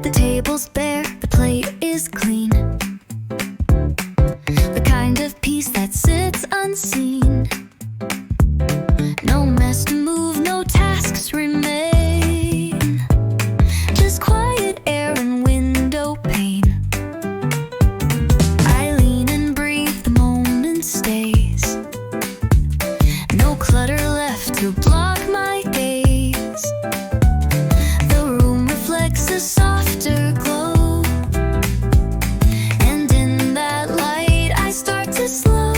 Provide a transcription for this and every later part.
The table's bare, the plate is clean. The kind of peace that sits unseen. No mess to move, no tasks remain. Just quiet air and window pane. I lean and breathe, the moment stays. No clutter left to block my gaze. The room reflects a softer glow, and in that light I start to slow.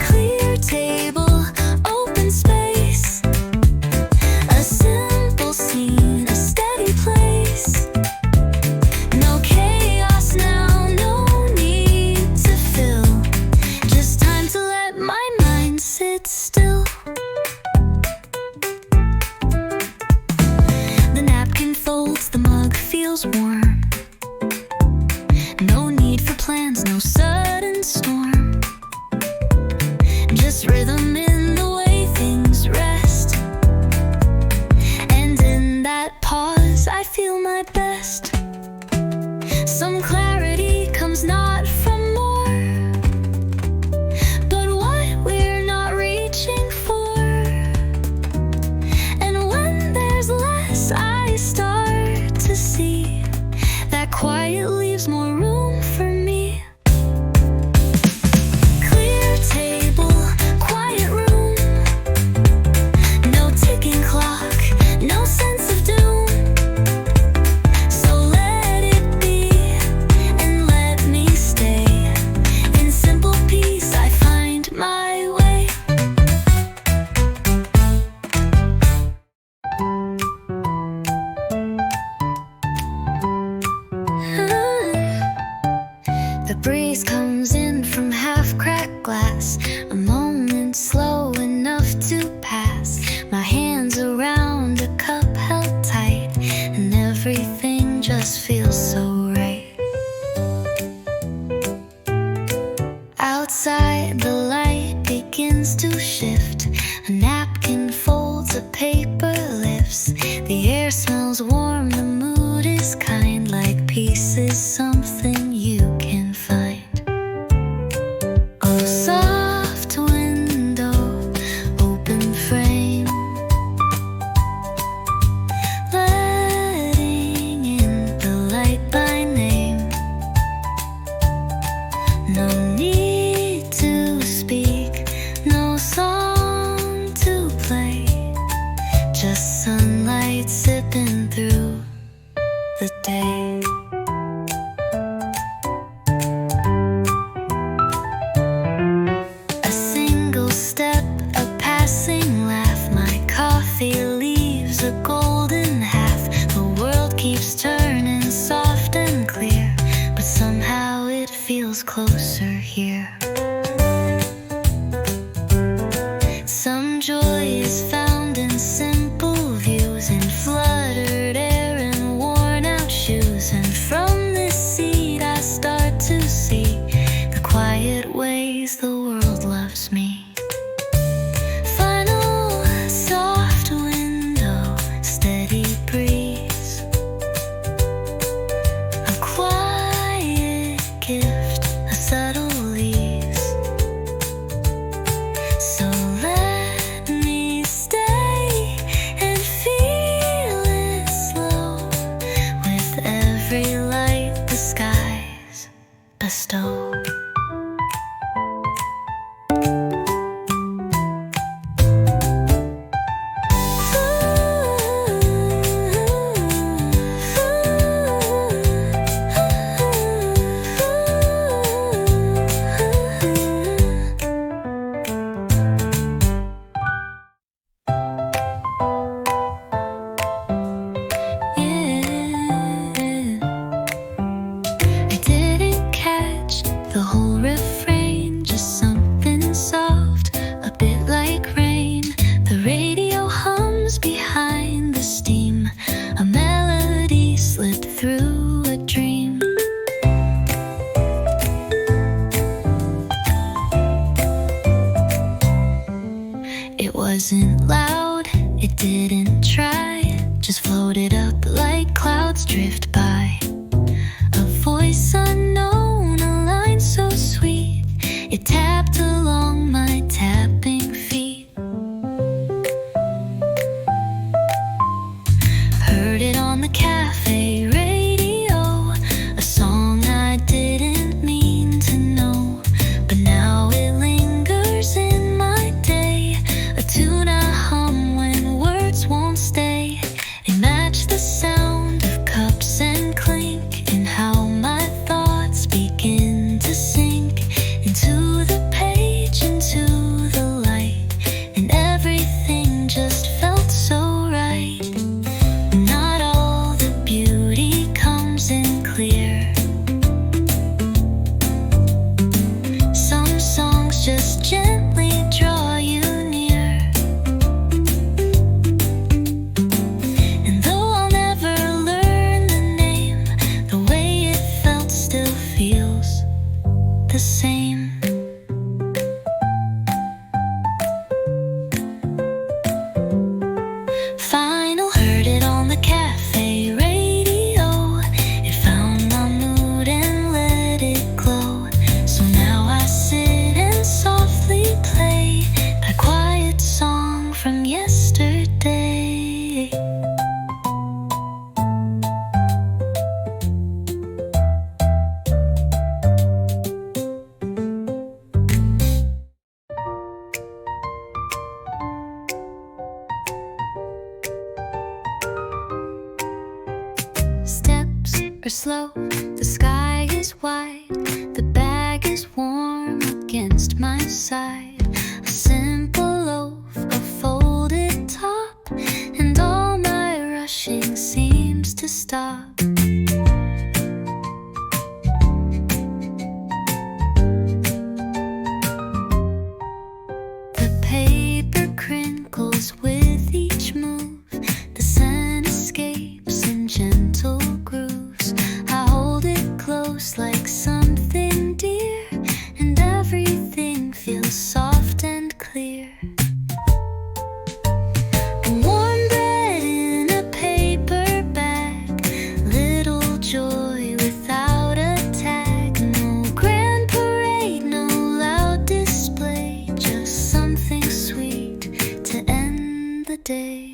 Clear table, open space, a simple scene, a steady place. No chaos now, no need to fill. Just time to let my mind sit still. The napkin folds, the mug feels warm. No need for plans, no sudden storm. Just rhythm in the way things rest. And in that pause, I feel my best. Some clarity comes not from more, but what we're not reaching for. And when there's less, I start to see that quiet leaves more room for me. Clear table, quiet room. No ticking clock, no sense of doom. So let it be and let me stay. In simple peace I find my way. The breeze comes in from half-cracked glass. A moment slow enough to pass. My hands around a cup held tight, and everything just feels so right. Outside the light begins to shift. A napkin folds, a paper lifts. The air smells warm, the mood is kind. Like peace is something you can find. Oh, soft window, open frame, letting in the light by name. No need to speak, no song to play. Just sunlight sipping through the day. A single step, a passing laugh. My coffee leaves a golden half. The world keeps turning soft and clear, but somehow it feels closer here. Some joy is found in simple views, in fluttered air and worn out shoes. And from this seat I start to see the quiet ways the world loves me. Final soft window, steady breeze, a quiet gift, a subtle ease. So let me stay and feel it slow, with every light the skies bestow. I didn't catch the whole refrain, just something soft, a bit like rain. The radio hums behind the steam, a melody slipped through a dream. It wasn't loud, it didn't try, just just floated up like clouds drift by. A voice unknown, a line so sweet, it tapped along my tapping feet. Heard it on the cafe radio, a song I didn't mean to know, but now it lingers in my day, a tune I hum when words won't stay. It matched the sound of cups and clink, and how my thoughts begin to sink into the page, into the light, and everything just felt so right. Not all the beauty comes in clear. Some songs just gently draw you near. And though I'll never learn the name, the way it felt still feels the same. Final, heard it on the cafe radio. It found my mood and let it glow. So now I sit and softly play that quiet song from yesterday. Steps are slow, the sky is wide, the bag is warm against my side. A simple loaf, a folded top, and all my rushing seems to stop. The paper crinkles with each move, the scent escapes in gentle grooves. I hold it close like something dear, and everything feels soft and clear. Warm bread in a paper bag, little joy without a tag. No grand parade, no loud display, just something sweet to end the day.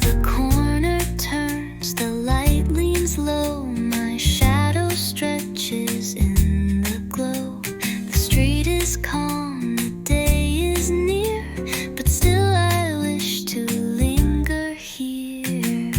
The corner turns, the light leans low, my shadow stretches in the glow. The street is calm, the day is near, but still I wish to linger here.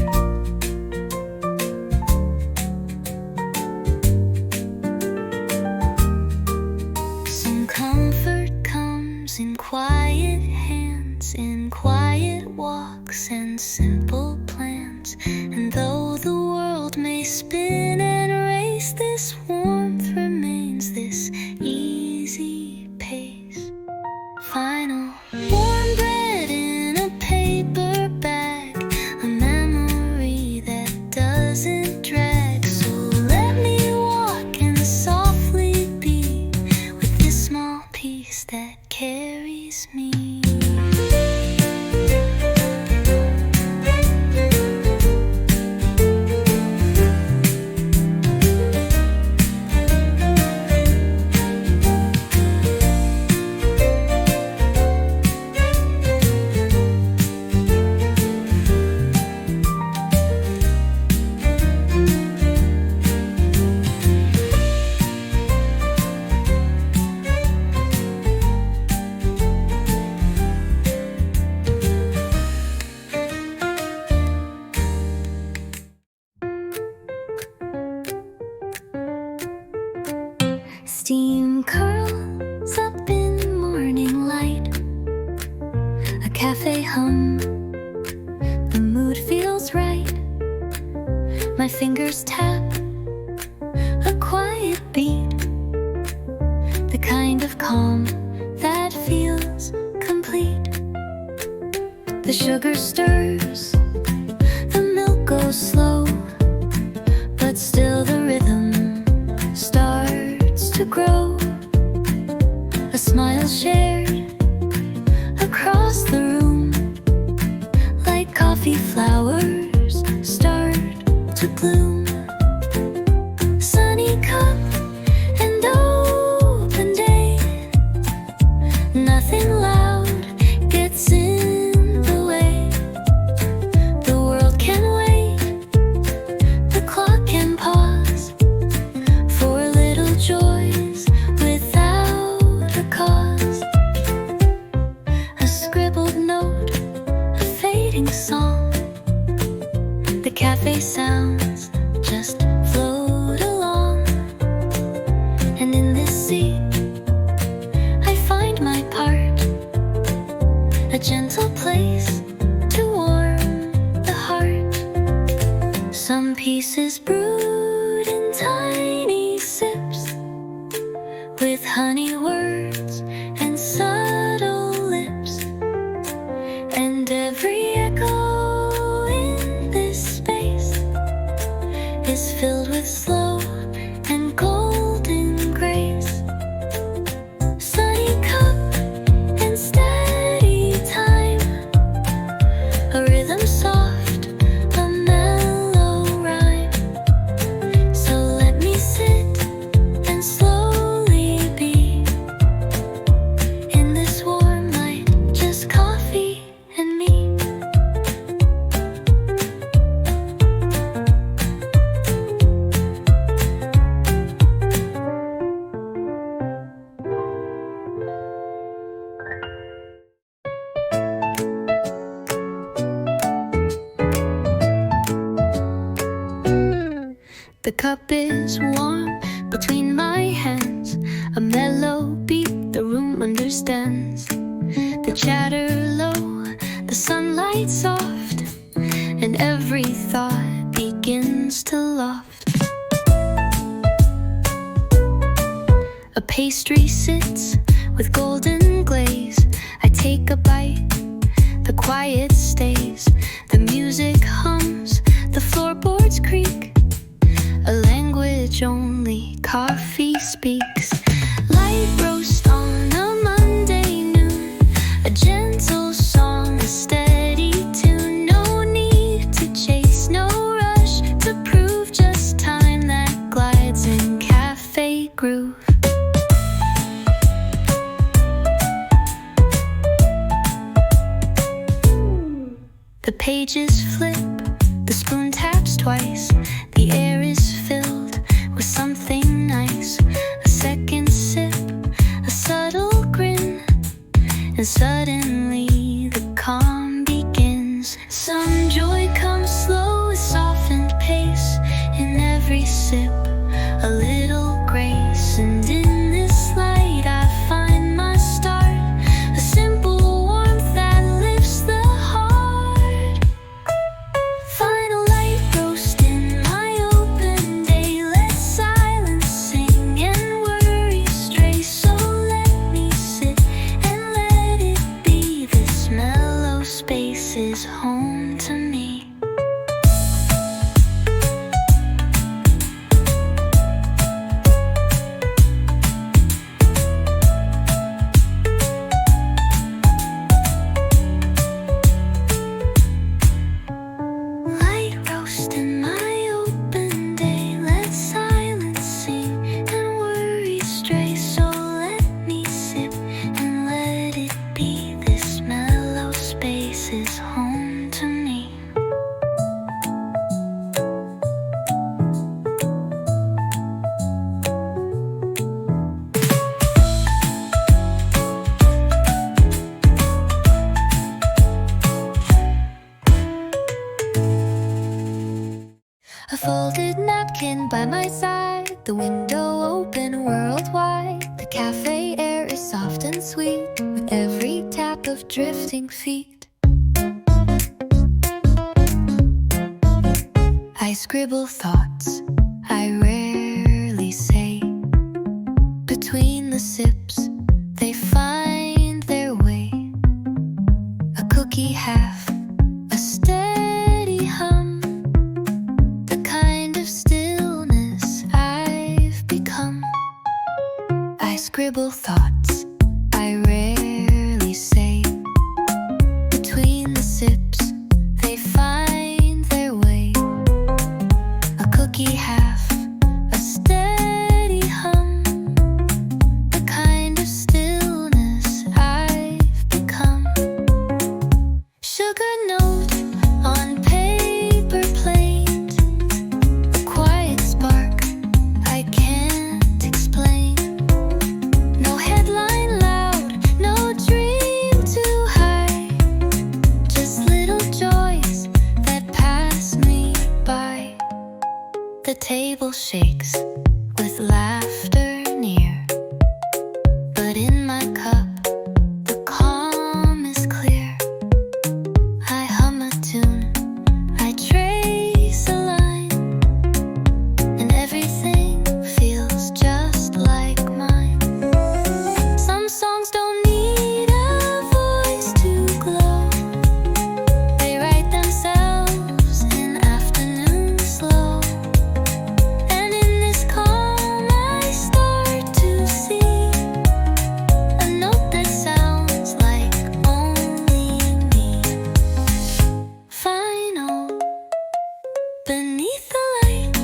Some comfort comes in quiet hands, in quiet walks and simple plans. And though the world may spin and race, this warmth remains, this easy pace. Final, warm bread in a paper bag, a memory that doesn't drag. So let me walk and softly be with this small piece that carries me. Steam curls up in morning light, a cafe hum, the mood feels right. My fingers tap a quiet beat, the kind of calm that feels complete. The sugar stirs, the milk goes slow, but still the rhythm cafe sounds just float along. And in this seat I find my part, a gentle place to warm the heart. Some pieces brewed in tiny sips, with honey words and subtle lips. And every echo in this space is filled with slow and golden grace. Sunny cup and steady time, a rhythm soft, a mellow rhyme. So let me sit and slowly be in this warm light, just coffee and me. The cup is warm between my hands, a mellow beat the room understands. The chatter low, the sunlight soft, and every thought begins to loft. A pastry sits with golden glaze. I take a bite, the quiet stays. The music hums, the floorboards creak, a language only coffee speaks. Light roast on a Monday noon, a gentle song, a steady tune. No need to chase, no rush to prove, just time that glides in cafe groove. The pages flip, the spoon taps twice. The air is filled with something nice. A second sip, a subtle grin, and suddenly the calm begins. Some joy comes slow, a softened pace. In every sip, a little grace. And in this light I find my start, a simple warmth that lifts the heart. Final light roast in my open day. Let silence sing and worry stray. So let me sit and let it be. This mellow space is home to me. Light roast in my open day. Let silence sing and worry stray. So let me sip and let it be. This mellow space is home to me. A folded napkin by my side, the window open worldwide. The cafe air is soft and sweet, with every tap of drifting feet. I scribble thoughts I rarely say. Between the sips, they find their way. A cookie half, a steady hum, the kind of stillness I've become. I scribble thoughts I rarely say. Between the sips, they find their way. A cookie half, a steady hum, the kind of stillness I've become. Sugar note on paper plate, a quiet spark I can't explain. No headlight The table shakes with laughter near, but in my cup the calm is clear. I hum a tune, I trace a line, and everything feels just like mine. Some songs don't need a voice to glow. They write themselves in afternoon slow. And in this calm I start to see a note that sounds like only me. Final beneath the light,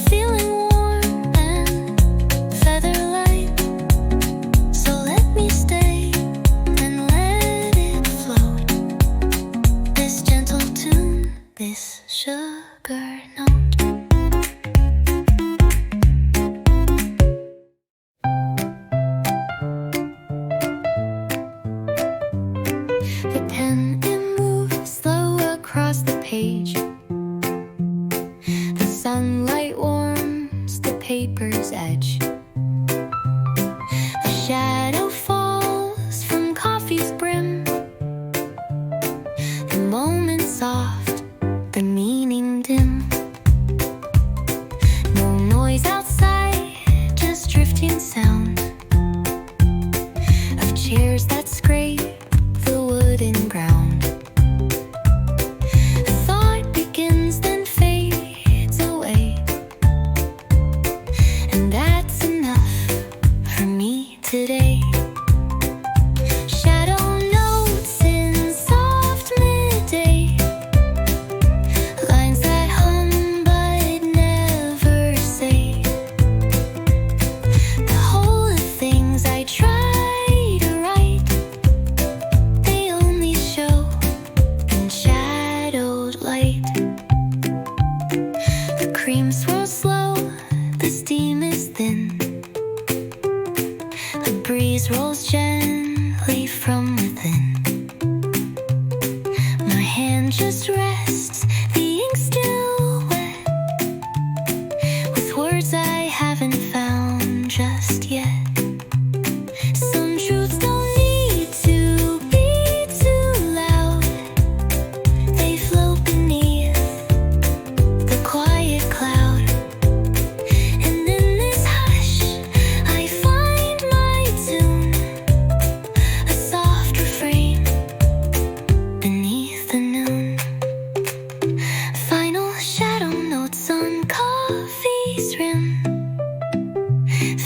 feeling warm and feather-light. So let me stay and let it float. This gentle tune, this sugar note. The pen, it moves slow across the page. The sunlight warms the paper's edge. The shadow falls from coffee's brim. The moment soft, the meaning dim. No noise outside, just drifting sound of chairs that scrape the wooden ground. A thought begins then fades away, and that's enough for me today. Shadow notes in soft midday, lines that hum but never say the whole of things I try to write. They only show in shadowed light. The cream swirls slow, the steam is thin. The breeze rolls gently from within. My hand just rests, the ink still wet, with words I haven't found just yet. Some truths don't need to be too loud. They float beneath the quiet cloud. And in this hush, I find my tune, a soft refrain beneath the noon. Final shadow notes on coffee's rim,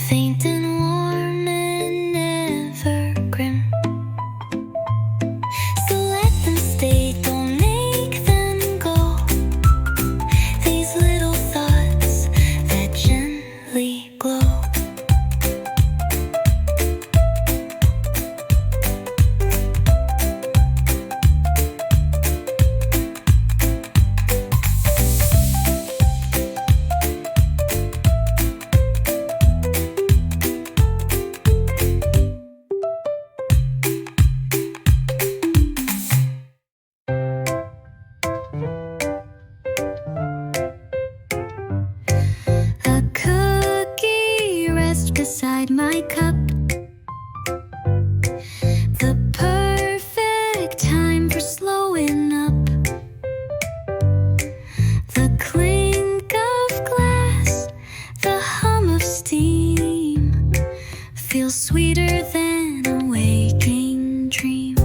faint and warm and never grim. So let them stay, don't make them go. These little thoughts that gently glow. A cookie rests beside my cup. The perfect time for slowing up. The clink of glass, the hum of steam feels sweeter than a waking dream.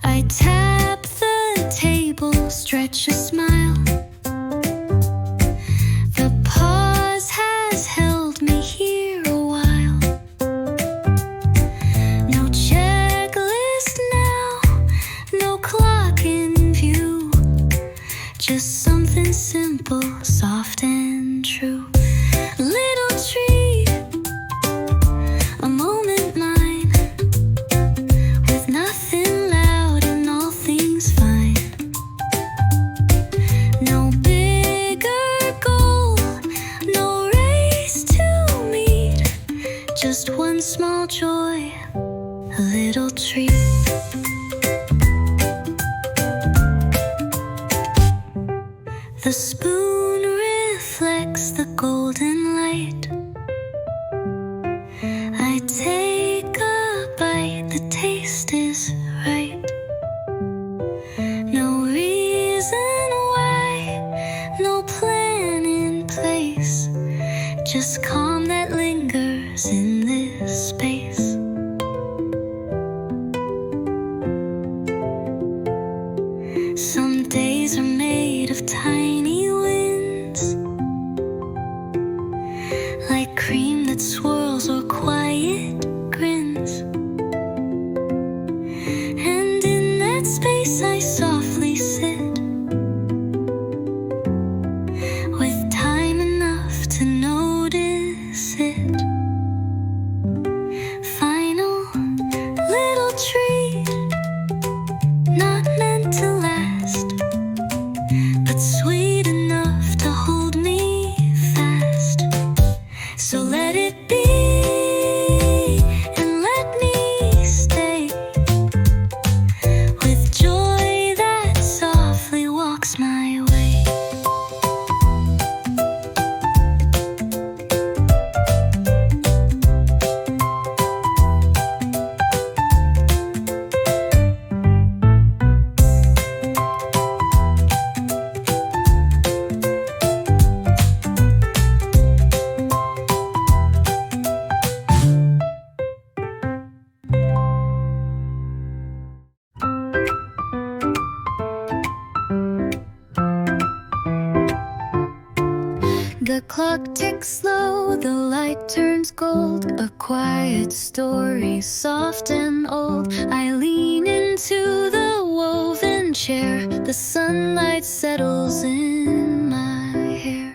I tap the table, stretch a smile. The pause has held me here a while. No checklist now, no clock in view. Just something simple, soft and true. A little treat, a moment mine, with nothing loud and all things fine. No bigger goal, no race to meet. Just one small joy, a little treat. Some days are made of tiny winds, like cream that swirls or quiet grins. And in that space I softly sit, with time enough to notice it. Final little treat, not meant to last, but sweet enough to hold me fast. So let it be, and let me stay, with joy that softly walks my way. The clock ticks slow, the light turns gold. A quiet story, soft and old. I lean into the woven chair. The sunlight settles in my hair.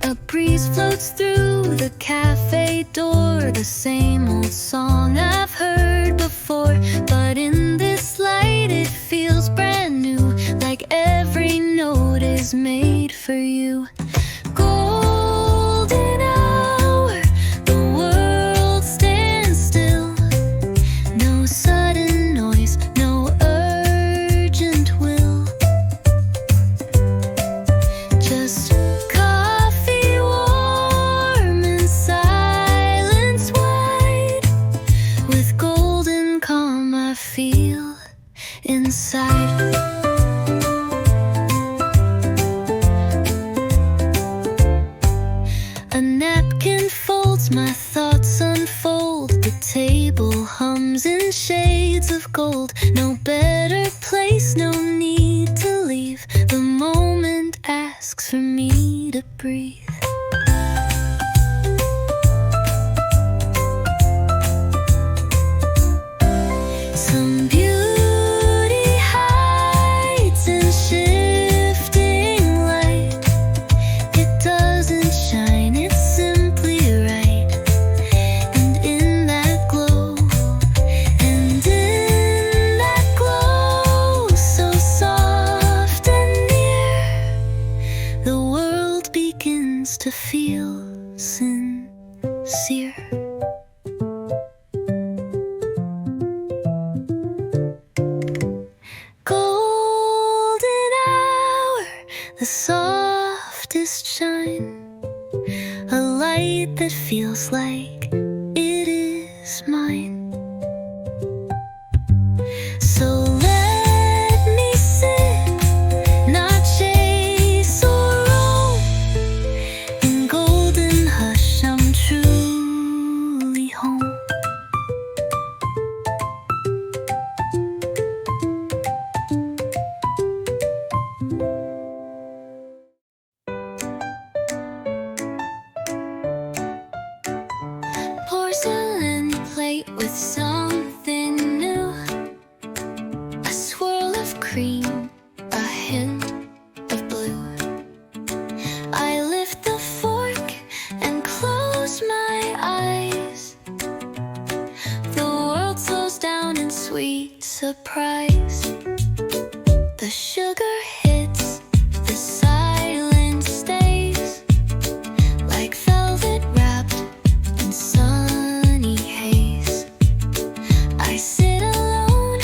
A breeze floats through the cafe door. The same old song I've heard before, but in this light it feels brand new, like every note is made for you. Golden hour, the world stands still. No sudden noise, no urgent will. Just coffee warm and silence wide. With golden calm I feel inside. A napkin folds, my thoughts unfold. The table hums in shades of gold. No better place, no need to leave. The moment asks for me to breathe. Some beauty hides in shifting light. It doesn't shine, it's simply right. And in that glow, so soft and near, the world begins to feel sincere. Golden hour, the softest shine, a light that feels like it is mine. So let me sit, not chase or roam. In golden hush I'm truly home. Porcelain plate with something new, a swirl of cream, a hint of blue. I lift the fork and close my eyes. The world slows down in sweet surprise. The sugar hits, the silence stays, like velvet wrapped in sunny haze. I sit alone,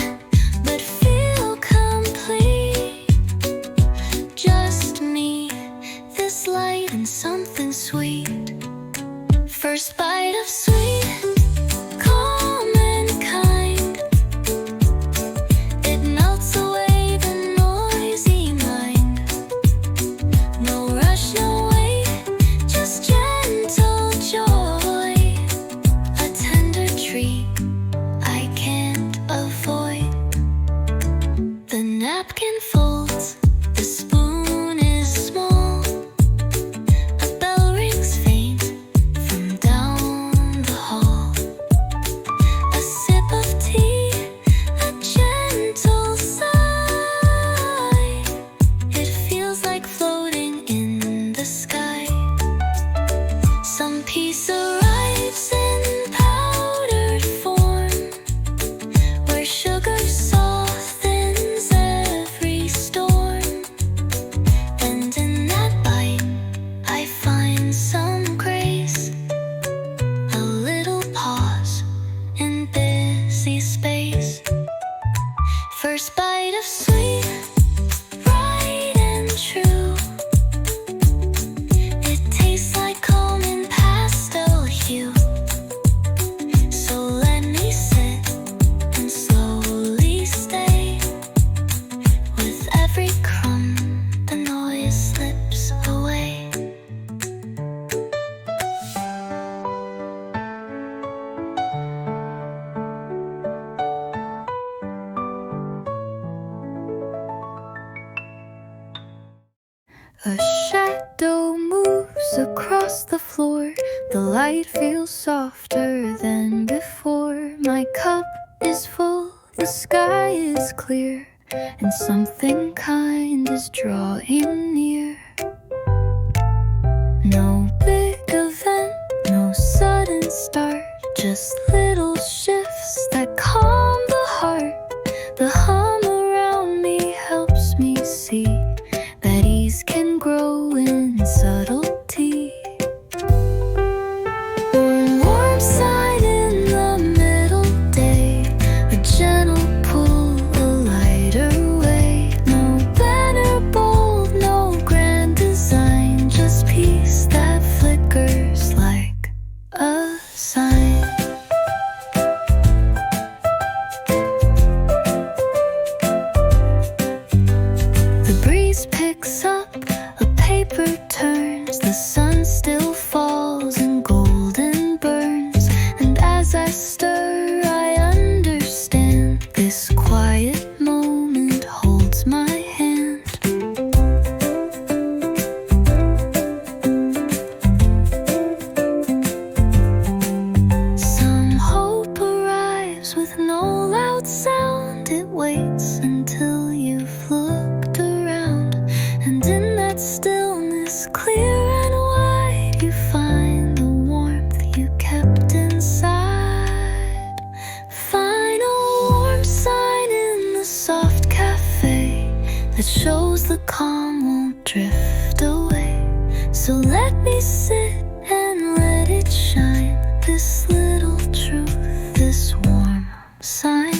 but feel complete. Just me, this light, and something sweet. First bite of sweet, calm and kind. It melts away the noisy mind. No rush, no wait, just gentle joy. A tender arrives in powdered form, where sugar softens every storm. And in that bite, I find some grace, a little pause in busy space. First bite of sweet, right and true. It tastes like home in pastel hue. So let me sit and slowly stay. With every crumb, the noise slips away. A shadow moves across the floor. The light feels softer than before. My cup is full, the sky is clear, and something kind is drawing near. No big event, no sudden start, just little shifts that calm the heart. The hum around me helps me see that ease can grow in subtlety. One warm sign in the middle day, a gentle pull, a lighter way. No banner bold, no grand design, just peace that flickers like a sign. The breeze picks up, a paper turns, the sun still falls and golden burns. And as I stir, I understand this quiet moment holds my hand. Some hope arrives with no loud sound. It waits until you've looked around, and in that stillness, clear and wide, you find the warmth you kept inside. Final warm sign in the soft cafe that shows the calm won't drift away. So let me sit and let it shine. This little truth, this warm sign.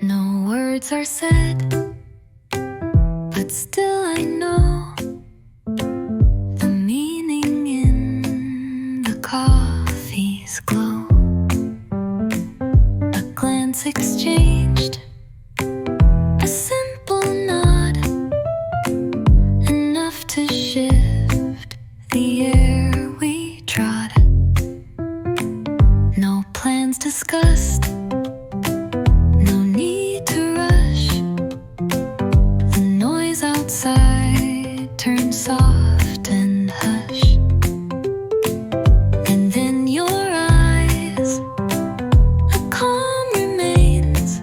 No words are said, but still I know the meaning in the coffee's glow. A glance exchanged, a simple nod, enough to shift the air we trod. No plans discussed, no need to rush. The noise outside turns soft and hushed. And in your eyes, a calm remains,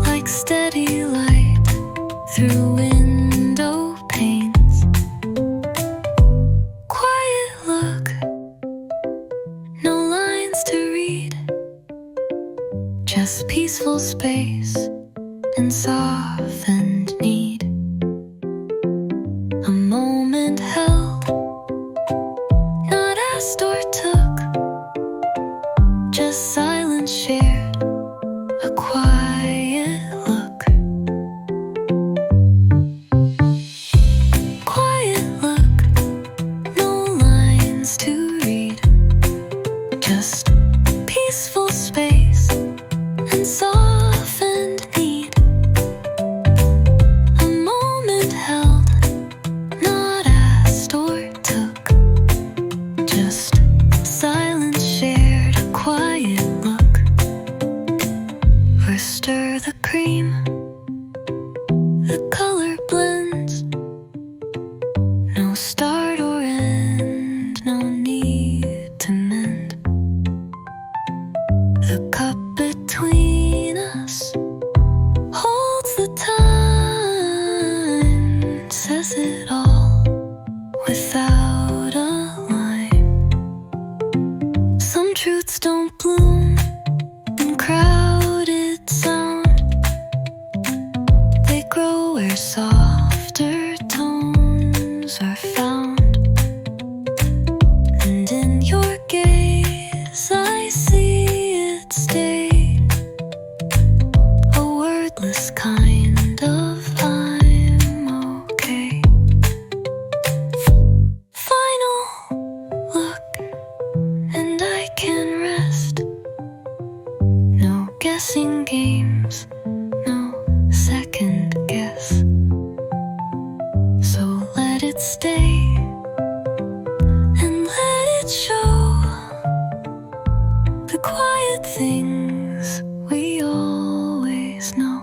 like steady light through window panes. Quiet look, no lines to read, just peaceful space and softened need. A moment held, not asked or took, just silence shared, a quiet look. Quiet look, no lines to read, just peaceful space and softened need. the time says it all without a line. Some truths don't bloom in crowded sound. They grow where softer tones are found. And in your gaze I see it stay, a wordless kind of I'm okay. Final look and I can rest. No guessing games, no second guess. So let it stay and let it show the quiet things we always know.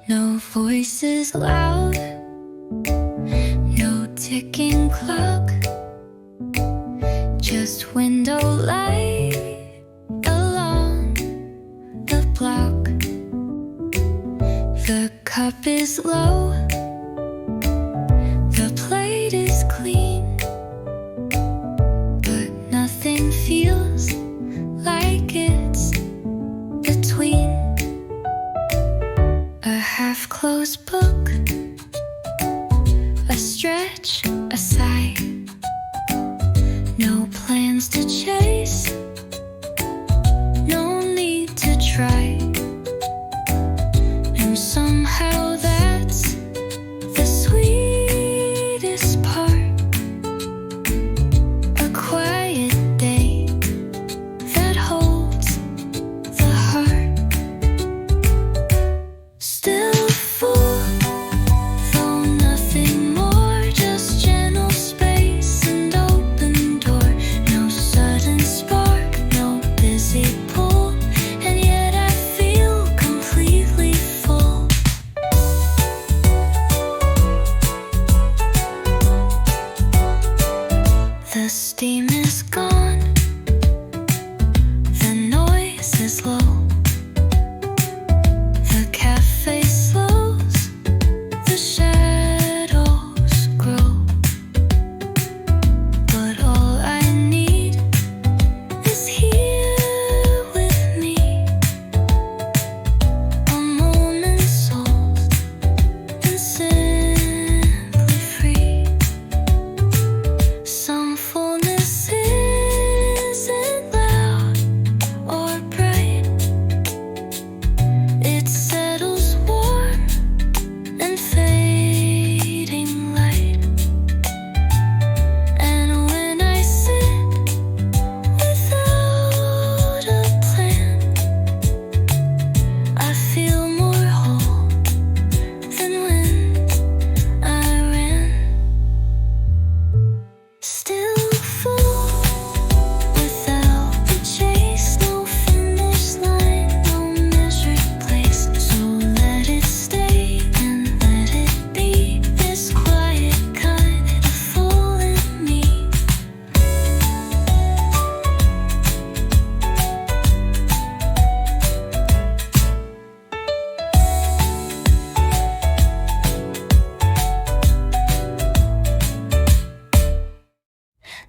No voices loud, no ticking clock, just window light along the block. The cup is low, the plate is clean, but nothing feels like it's between. A half-closed book, a stretch, a sigh. No plans to chase, no need to try. And somehow that's the sweetest part. A quiet day that holds the heart. Still full, though nothing more, just gentle space and open door. No sudden spark, no busy pull, and yet I feel completely full. The steam is gone, the noise is low. The cafe slows, the shadows grow. But all I need is here with me. A moment sold and simply free. Some fullness isn't loud or bright. It settles warm and fading light. And when I sit without a plan, I feel more whole than when I ran. Still full without the chase, no finish line, no measured place. So let it stay and let it be, this quiet kind of full in me.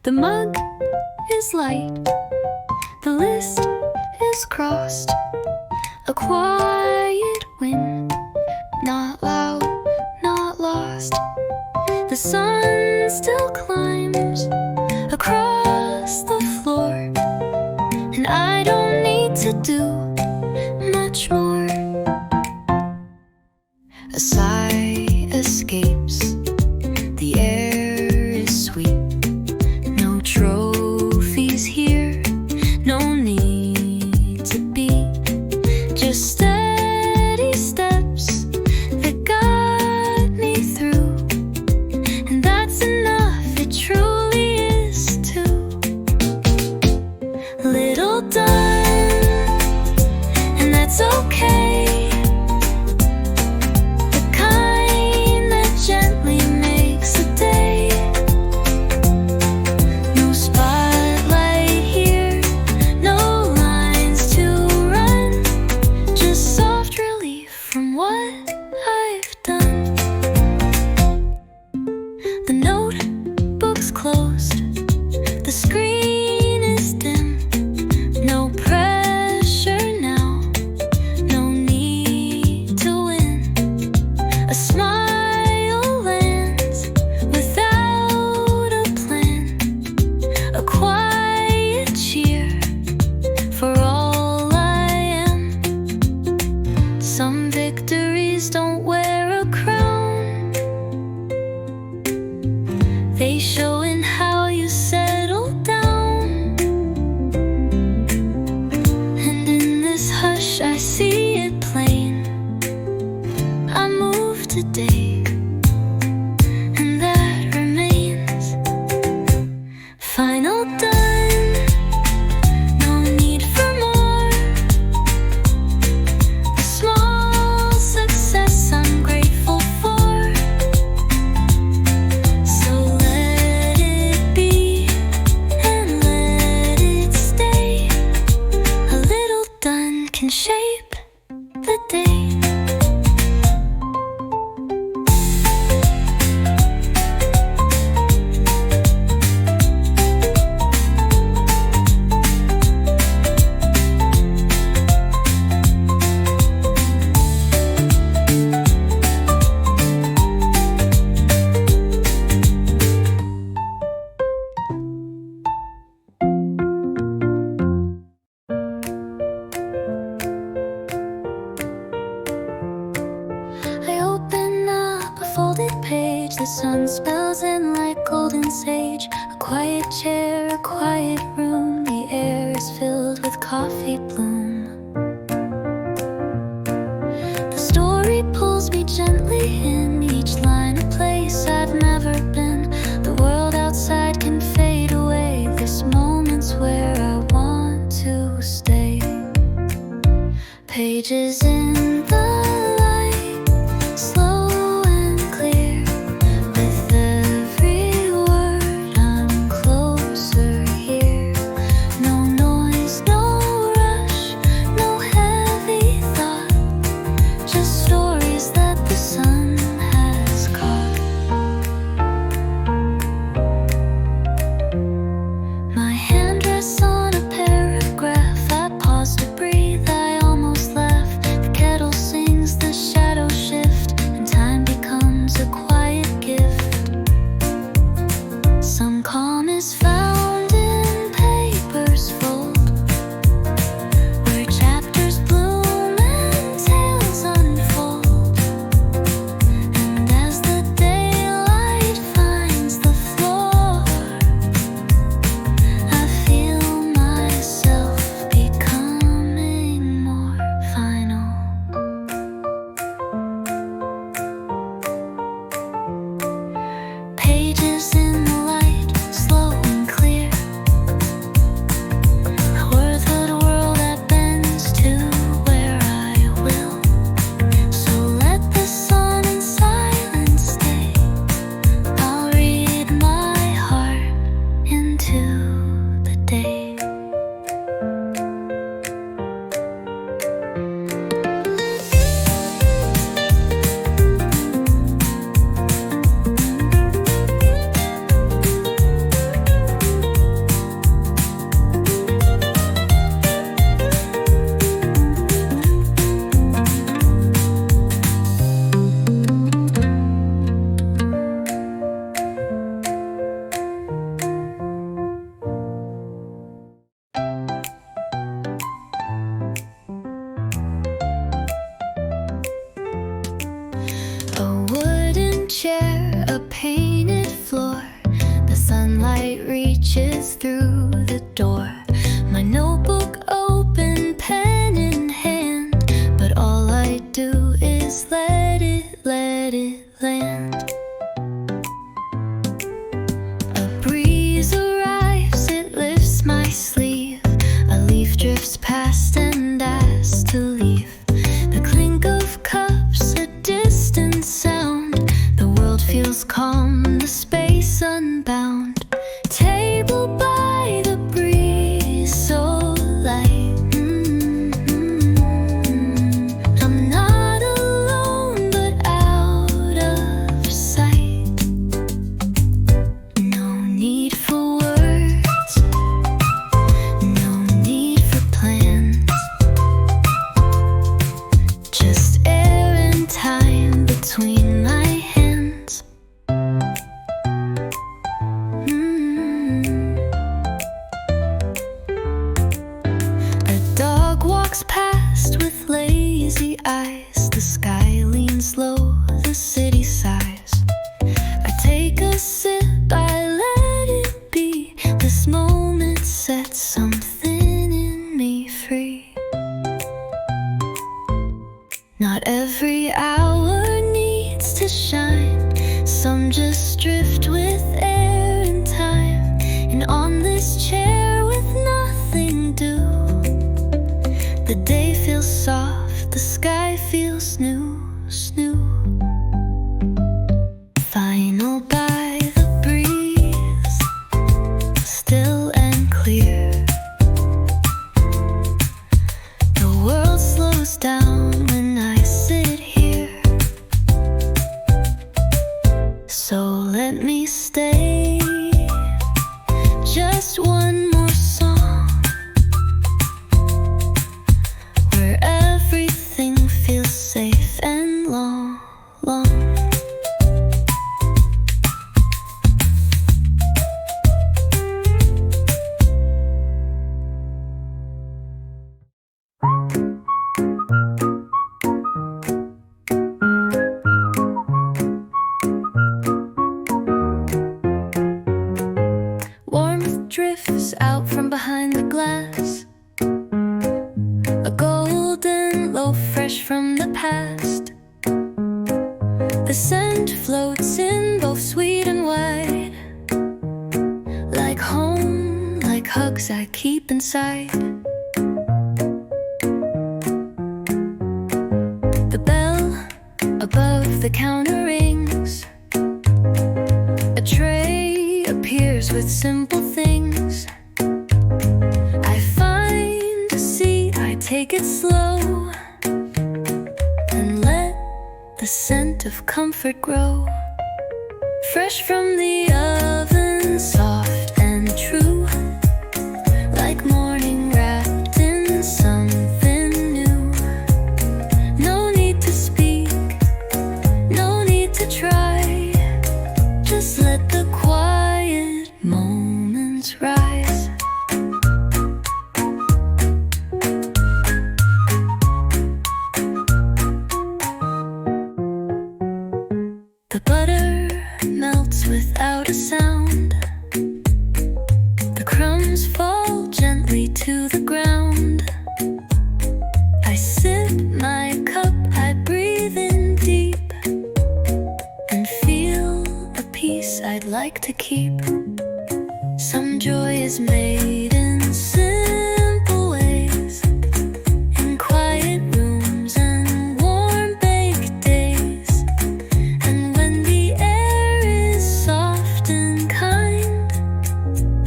The mug is light, the list is crossed. A quiet win, not loud, not lost. The sun still climbs across the floor, and I don't need to do much more. A sigh escapes, the air is sweet. final done, no need for more. The small success I'm grateful for. So let it be and let it stay. A little done can shape the day. The sun spells in like golden sage. A quiet chair, a quiet room. The air is filled with coffee bloom. The story pulls me gently in. Each line a place I've never been. The world outside can fade away. This moment's where I want to stay. Pages in the light, slow and clear. Reaches through the door. My notebook open, pen in hand, but all I do is let it land. A breeze arrives, it lifts my sleeve. A leaf drifts past and asks to leave. The clink of cups, a distant sound. The world feels calm, the space unbound. Table by the breeze, so light. I'm not alone, but out of sight. No need for words, no need for plans. Just air and time between my hands. Past with lazy eyes. The sky leans low, the city sighs. I take a sip, I let it be. This moment sets something in me free. Not every hour needs to shine. Some just drift with air and time. And on this chair with nothing due. The day feels soft, the sky feels new, new. Final by the breeze, still and clear. The world slows down when I sit here. So let me stay, just one more song, where everything feels safe and long, long. Warmth drifts out from behind the glass, a golden loaf fresh from the past. The scent floats in both sweet and white, like home, like hugs I keep inside. The bell above the counter rings, a tray appears with simple things. I find a seat, I take it slow, and let the scent of comfort grow. Fresh from the oven, soft and true, like morning wrapped in something new. No need to speak, no need to try, just let the quiet moments rise. The butter melts without a sound, the crumbs fall gently to the ground. I sip my cup, I breathe in deep, and feel a peace I'd like to keep. Some joy is made in simple ways, in quiet rooms and warm baked days. And when the air is soft and kind,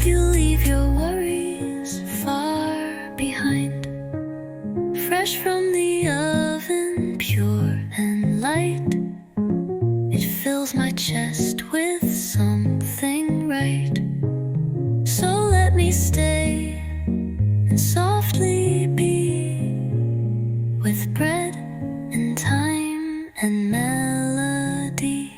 you leave your worries far behind. Fresh from the oven, pure and light, it fills my chest with something right. So let me stay and softly be, with bread and time and melody.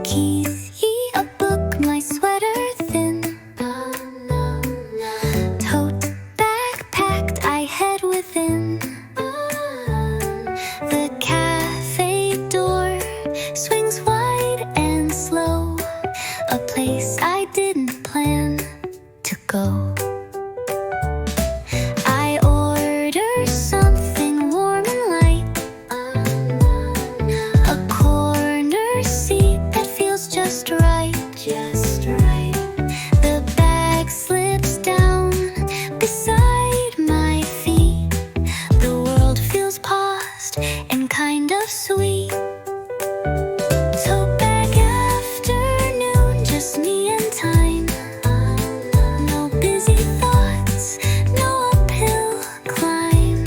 Keys, ye a book, my sweater thin. Tote bag packed, I head within. The cafe door swings wide and slow, a place I didn't plan to go. I order something warm and light, a corner seat that feels just right, just right. The bag slips down beside my feet. The world feels paused and kind of sweet. Tote bag afternoon, just me and time. No busy thoughts, no uphill climb.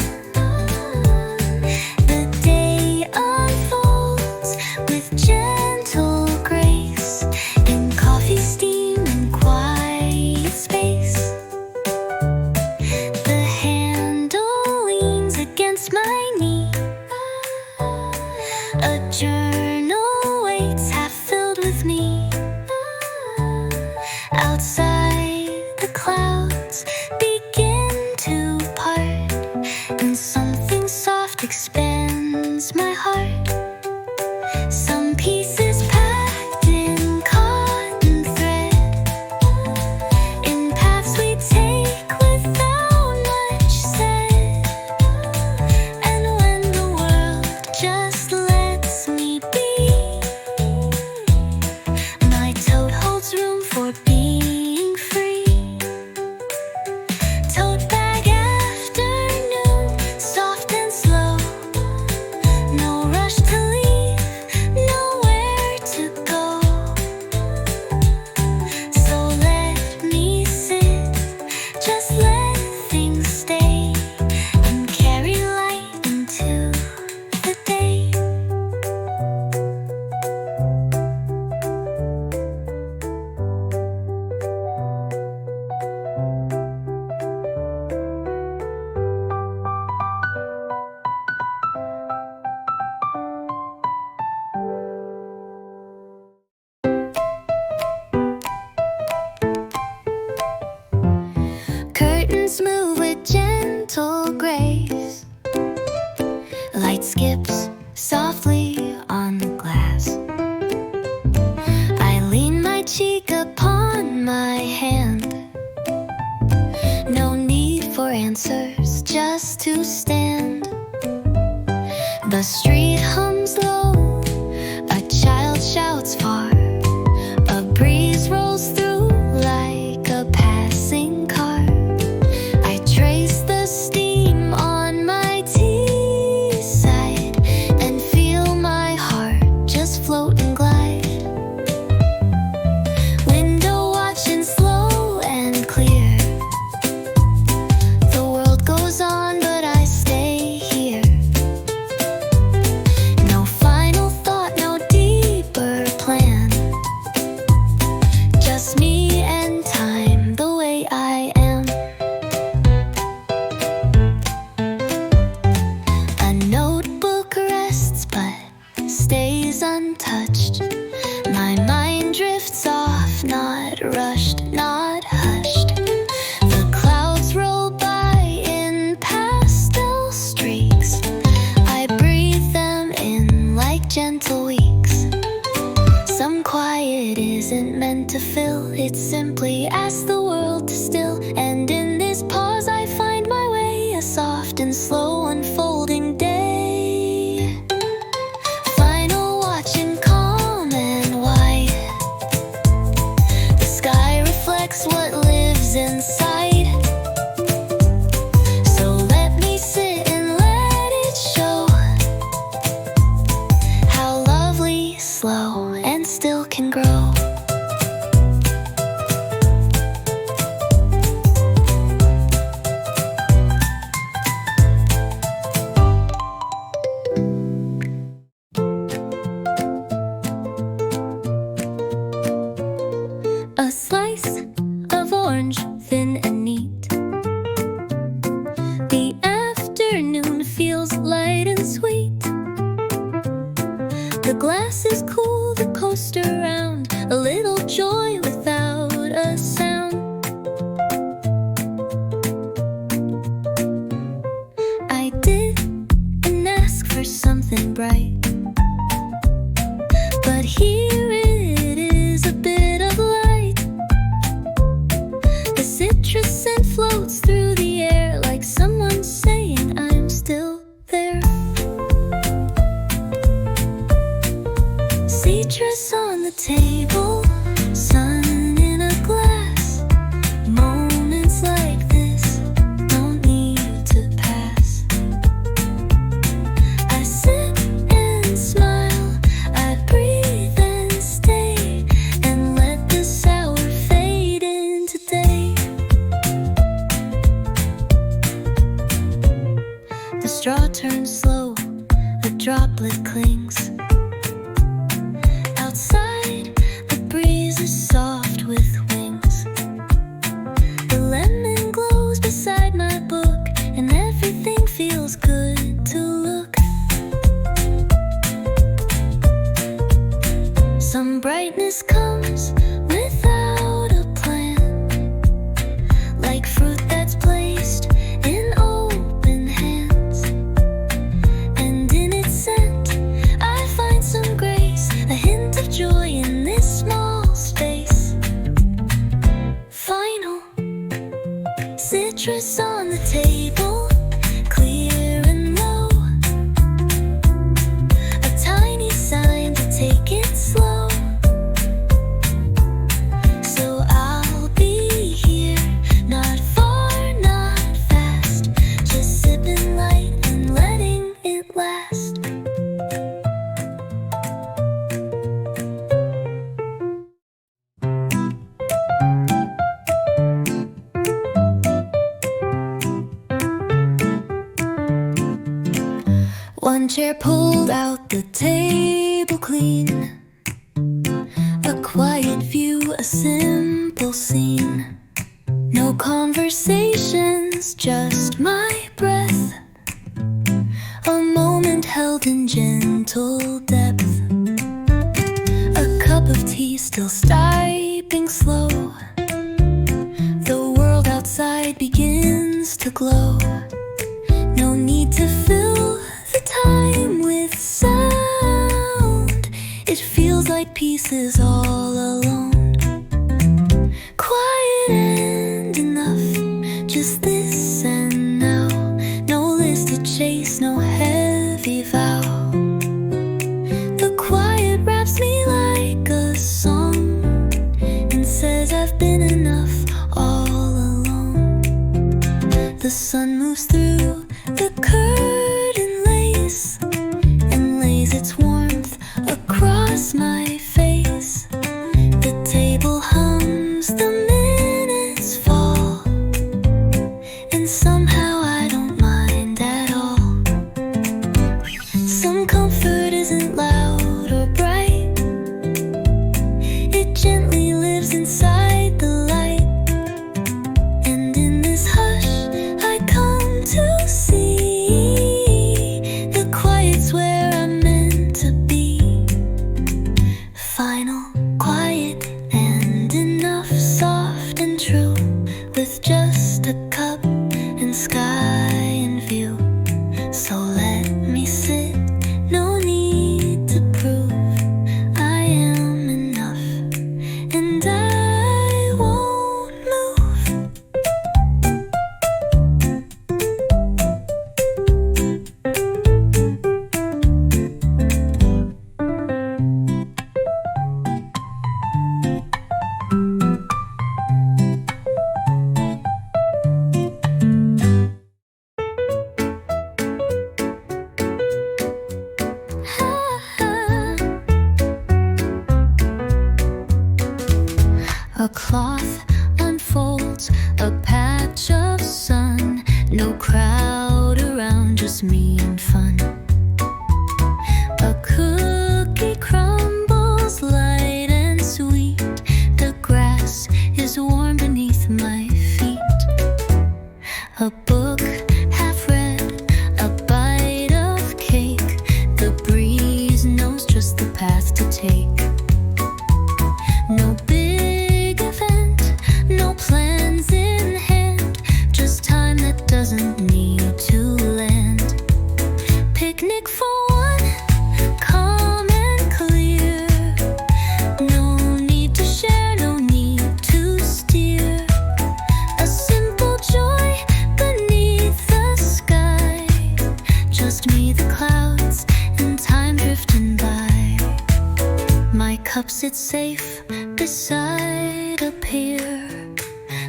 The day unfolds with gentle grace, in coffee steam and quiet space. The handle leans against my knee, a journal waits half filled with me. Outside the clouds begin to part, and something soft expands my heart. Hands move with gentle grace. Light skips softly on the glass. I lean my cheek upon my hand. No need for answers, just to stand. The street hums low, a child shouts far. A breeze rolls through like a passing car. I trace the steam on my tea side and feel my heart just float and glide. Window watching slow and clear. The world goes on, but I stay here. No final thought, no deeper plan. Just me and time, the way I am. A notebook rests but stays untouched. My mind drifts off, not rushed, not hushed. The clouds roll by in pastel streaks. I breathe them in like gentle weeks. Some quiet isn't meant to fill, it simply asks the world to still. And in this pause I find my way, a soft and slow unfolding day. Final watching calm and white. The sky reflects what lives inside. So let me sit and let it show how lovely, slow, and still can grow. A slice of orange, thin and neat. The afternoon feels light and sweet. The glass is cool, the coaster round. A little joy without a sound. I didn't ask for something bright, but here it is, a bit of light. The citrus scent floats through the air like someone saying I'm still there. Citrus on the table, sun in a glass. Moments like this don't need to pass. I sip and smile, I breathe and stay, and let the sour fade into day. The straw turns slow, a droplet clings. Outside, the breeze is soft with wings. The lemon glows beside my book, and everything feels good to look. Some brightness comes without a plan, like fruit that's placed in open hands. And in its scent, I find some grace, a hint of joy in this small space. Final citrus on the table, clear and low. A tiny sign to take it slow. So I'll be here, not far, not fast, just sipping light and letting it last. One chair pulled out, the table clean. A quiet view, a simple scene. No conversations, just my breath. A moment held in gentle depth. A cup of tea still steeping slow. The world outside begins to glow. No need to fill the time with sound. It feels like peace is all alone. Quiet and enough, just this and now. No list to chase, no heavy vow. The quiet wraps me like a song and says I've been enough all along. The sun moves through the curtain lace and lays its warmth across my face. The table hums, the minutes fall, and somehow I don't mind at all. Some comfort isn't loud or bright. It gently lives inside the light. And in this hush I come to see the quiet's where I'm meant to be. Final, quiet and enough, soft and true, with just a cup and sky in view. So let me sit, no need to prove I am enough, and I won't move. A cloth unfolds, a patch of sun. No crowd around, just me and fun. A cookie crumbles light and sweet. The grass is warm beneath my feet. A book half read, a bite of cake. The breeze knows just the path to take. No big event, no plans in hand, just time that doesn't need to land. Picnic for one, calm and clear. No need to share, no need to steer. A simple joy beneath the sky, just me, the clouds, and time drifting by. My cup sits safe beside a pier.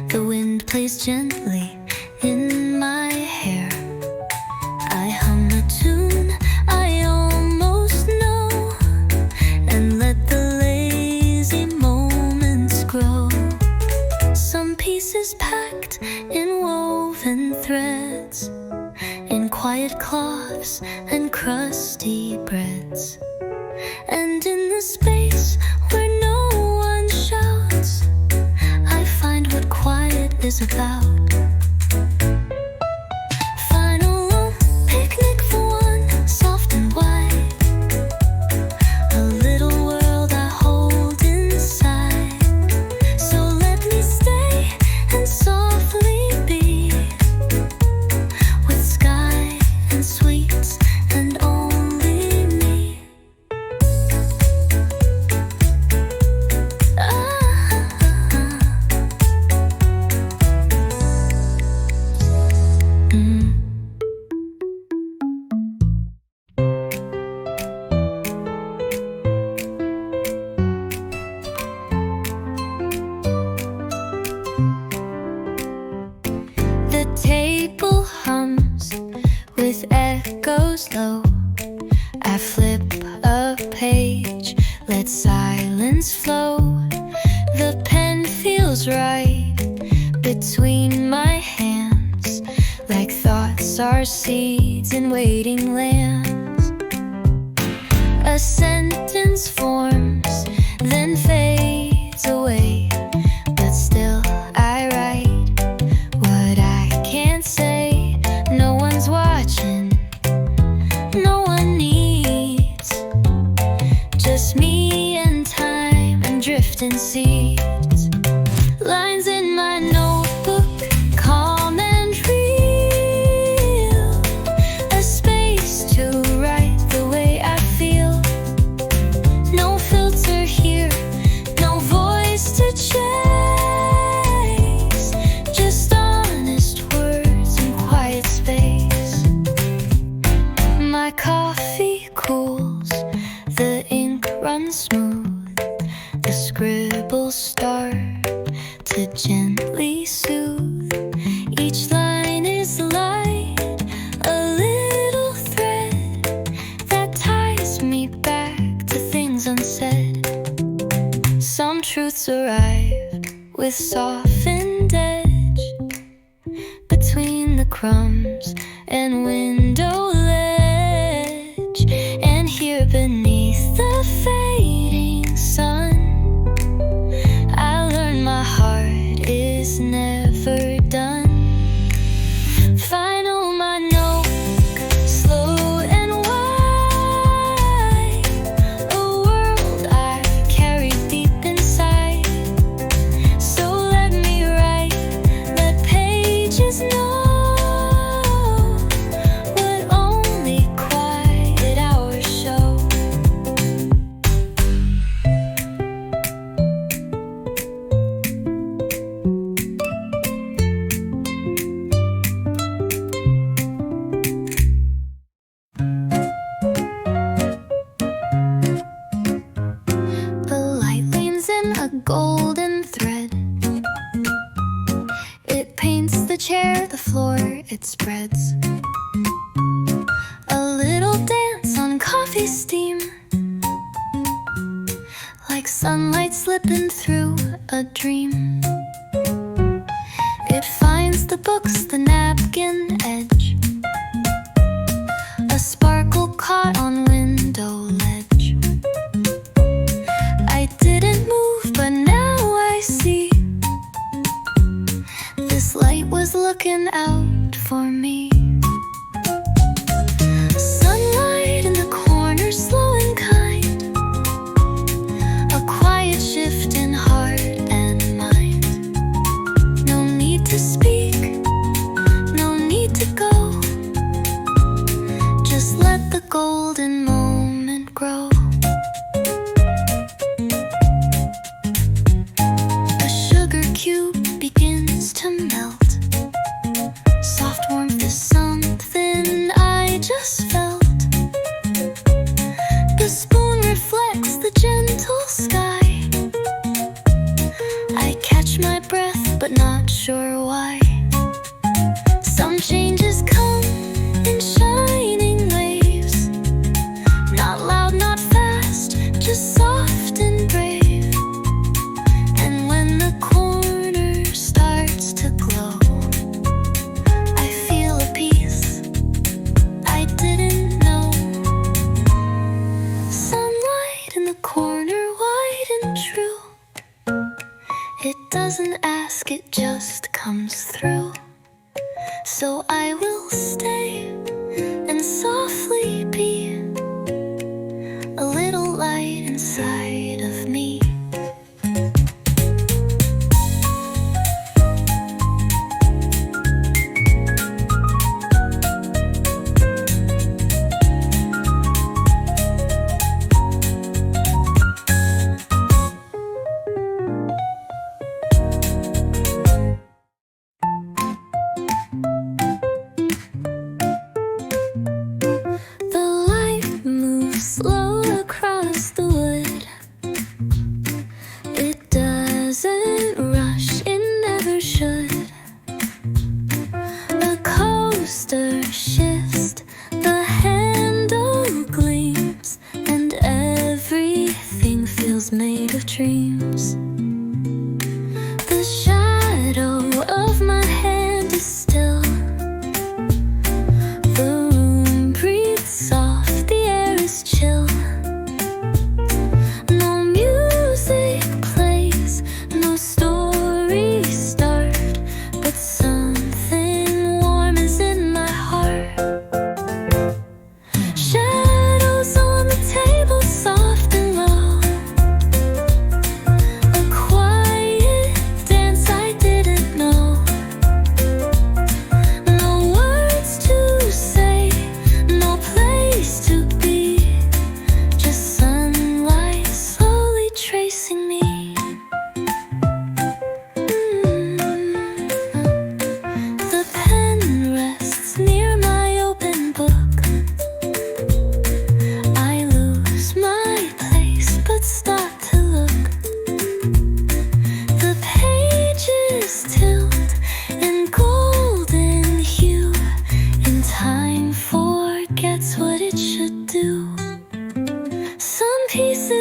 The wind plays gently in my hair. I hum a tune I almost know and let the lazy moments grow. Some pieces packed in woven threads, in quiet cloths and crusty breads. And in the space where no one shouts, I find what quiet is about. Final picnic for one, soft and wide. A little world I hold inside. So let me stay and softly be, with sky and sweets and only me. The table hums with echoes low. I flip a page, let silence flow. The pen feels right between my hands, like thoughts are seeds in waiting lands. A sentence forms, then fades away, but still I write what I can't say. No one's watching, no one needs, just me and time and drifting seeds. Lines in my notebook, calm and real. and smooth. The scribbles start to gently soothe. Each line is light, a little thread that ties me back to things unsaid. Some truths arrived with softened edge between the crumbs and window ledge. And here beneath the fading sun, I learned my heart is never done. Final my note, slow and wide, a world I carry deep inside. So let me write, let pages know what only quiet hours show. The light leans in a golden thread. It paints the chair, the floor, it spreads. A little dance on coffee steam, like sunlight slipping through a dream. It finds the books, the napkin edge, a sparkle caught on window ledge. I didn't move, but now I see this light was looking out for me. Sunlight in the corner, slow and kind, a quiet shift in heart and mind. No need to speak, no need to go, just let the golden moment grow. A sugar cube begins to melt. Soft warmth is something I just felt. The spoon reflects the gentle sky. I catch my breath, but not sure why. Some changes come in shining waves, not loud, not fast, just soft and brave. And when the corner starts to glow, I feel a peace I didn't know. Sunlight in the corner, wide and true. It doesn't ask, it just comes through. So I will stay and softly be a little light inside of me.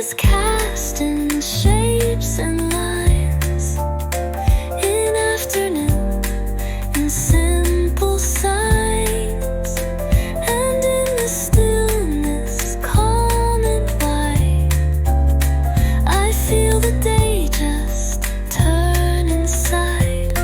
is cast in shapes and lines in afternoon, in simple signs, and in the stillness, calm and wide, I feel the day just turn inside.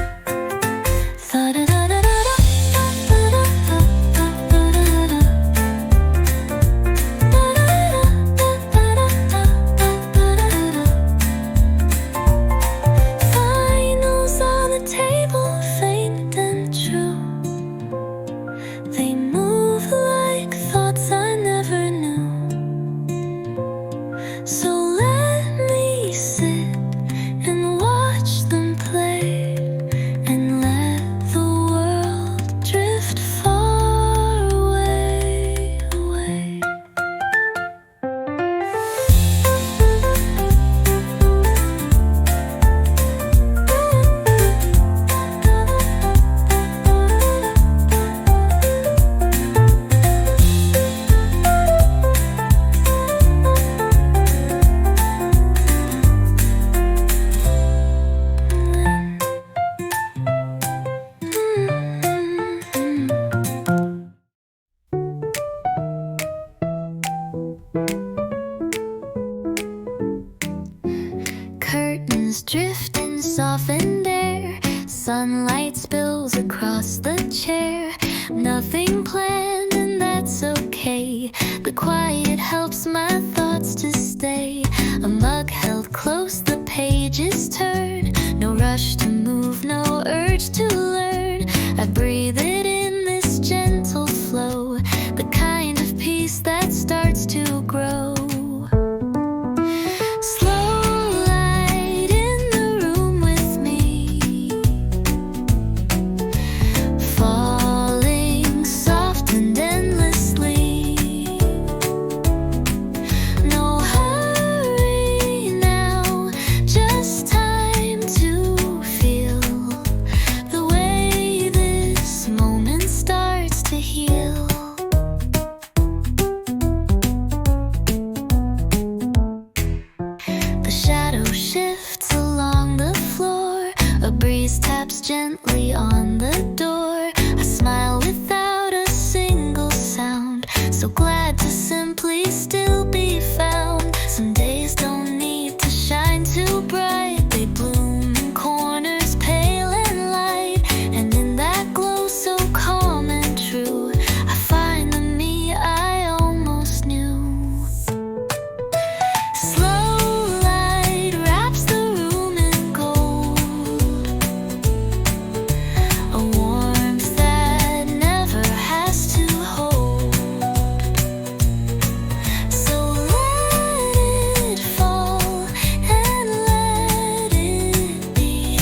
Finals on the table, faint and true. They move like thoughts I never knew. So let me sit and watch them play, and let the world drift far away, away. Curtains drifting, softened air. Sunlight spills across the chair. Nothing planned, and that's okay. The quiet helps my thoughts to stay. A mug held close, the pages turn. No rush to move, no urge to learn. I breathe it in, this gentle flow, the kind of peace that starts to grow. Slow light in the room with me, falling soft and endlessly. No hurry now, just time to feel the way this moment starts to heal. The shadow shifts along the floor. A breeze taps gently on the door. I smile without a single sound. So glad to simply still be found. Some days don't need to shine too bright. They bloom in corners pale and light. And in that glow so calm and true, I find the me I almost knew. Slow light wraps the room in gold, a warmth that never has to hold. So let it fall and let it be.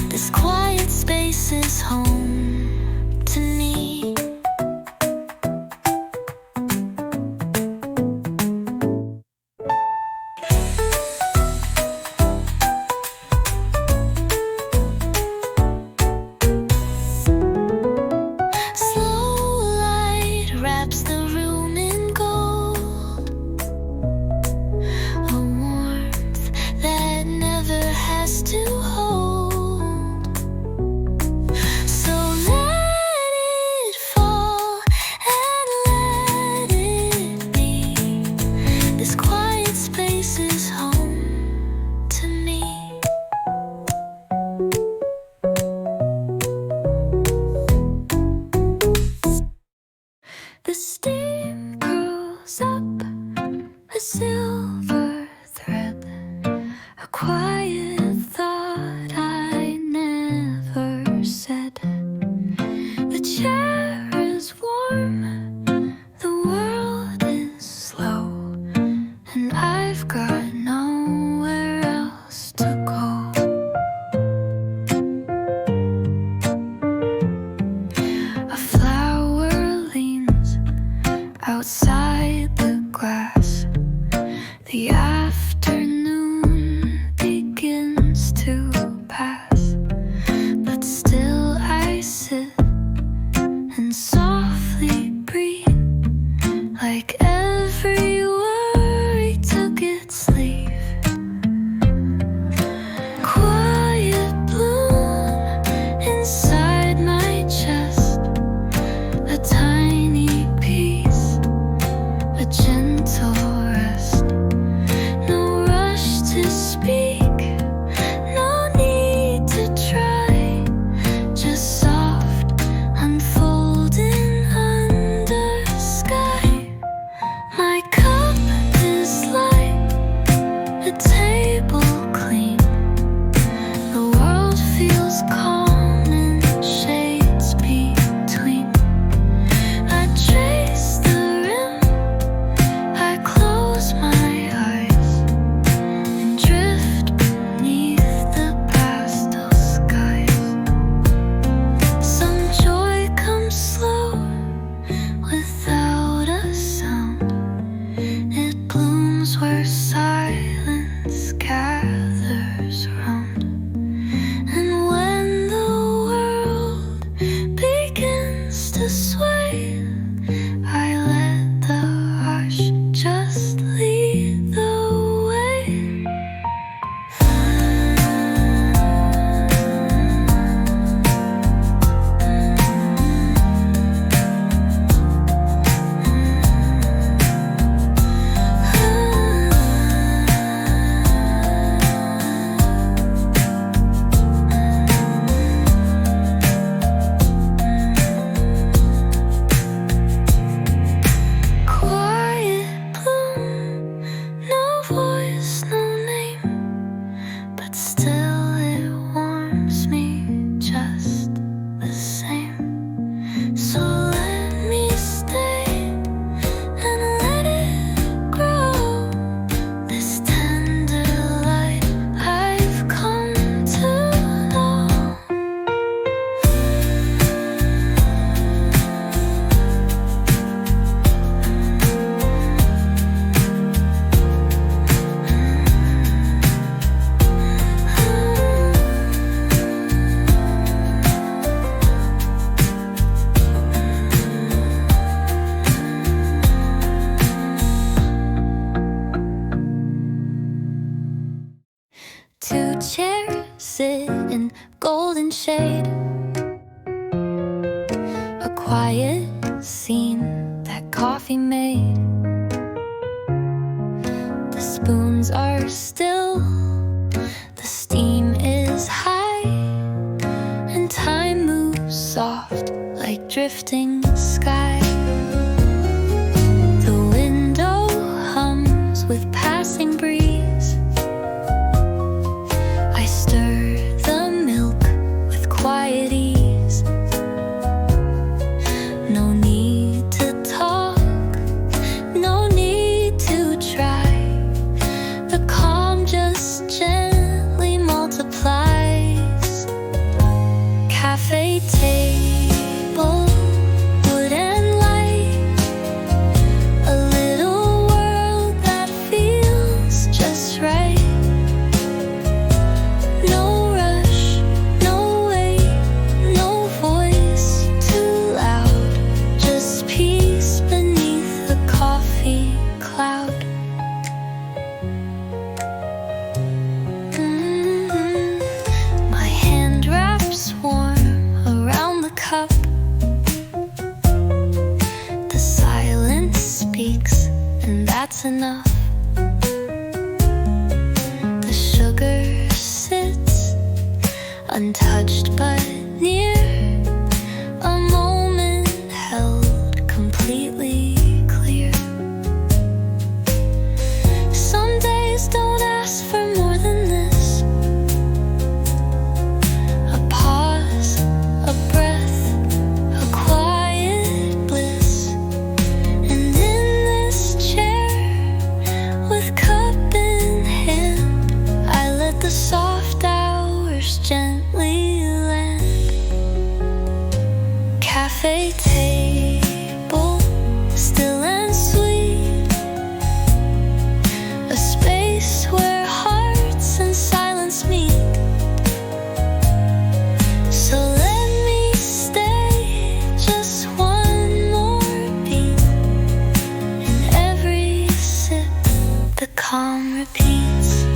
This quiet space is home to me. Slow light wraps the room in gold, a warmth that never has to hold. So let it fall and let it be. This quiet space is home to me. The steam curls up a silver thread, a quiet thought I never said. The chair is warm, the world is slow, and I've got nowhere else to go. A flower leans outside the glass. The afternoon begins to pass, but still I sit and softly breathe, like every worry took its the table clean. The world feels calm in shades between. I trace the rim, I close my eyes and drift beneath the pastel skies. Some joy comes slow without a sound. It blooms where silence gathers round. And when the world begins to sway, I let the hush just lead the way. Quiet bloom, no voice, no name, but still it warms me just the same. So let me stay and let it grow, this tender light I've come to know. Two chairs sit in golden shade, a quiet scene that coffee made. The spoons are still, the steam is high, and time moves soft like drifting sky. The window hums with passing breeze. I stir the milk with quiet ease. No need to talk, no need to try. The calm just gently multiplies. Café table, wood and light, a little world that feels just right. No rush, no wait, no voice too loud, just peace beneath the coffee cloud. My hand wraps warm around the cup. The silence speaks, and that's enough. The sugar sits untouched but near, a moment held completely clear. Some days don't ask for more than this. A pause, a breath, a quiet bliss. And in this chair, with cup in hand, I let the soft hours gently land. Café table, still and sweet, a space where hearts and silence meet. So let me stay just one more beat. In every sip, the calm repeats.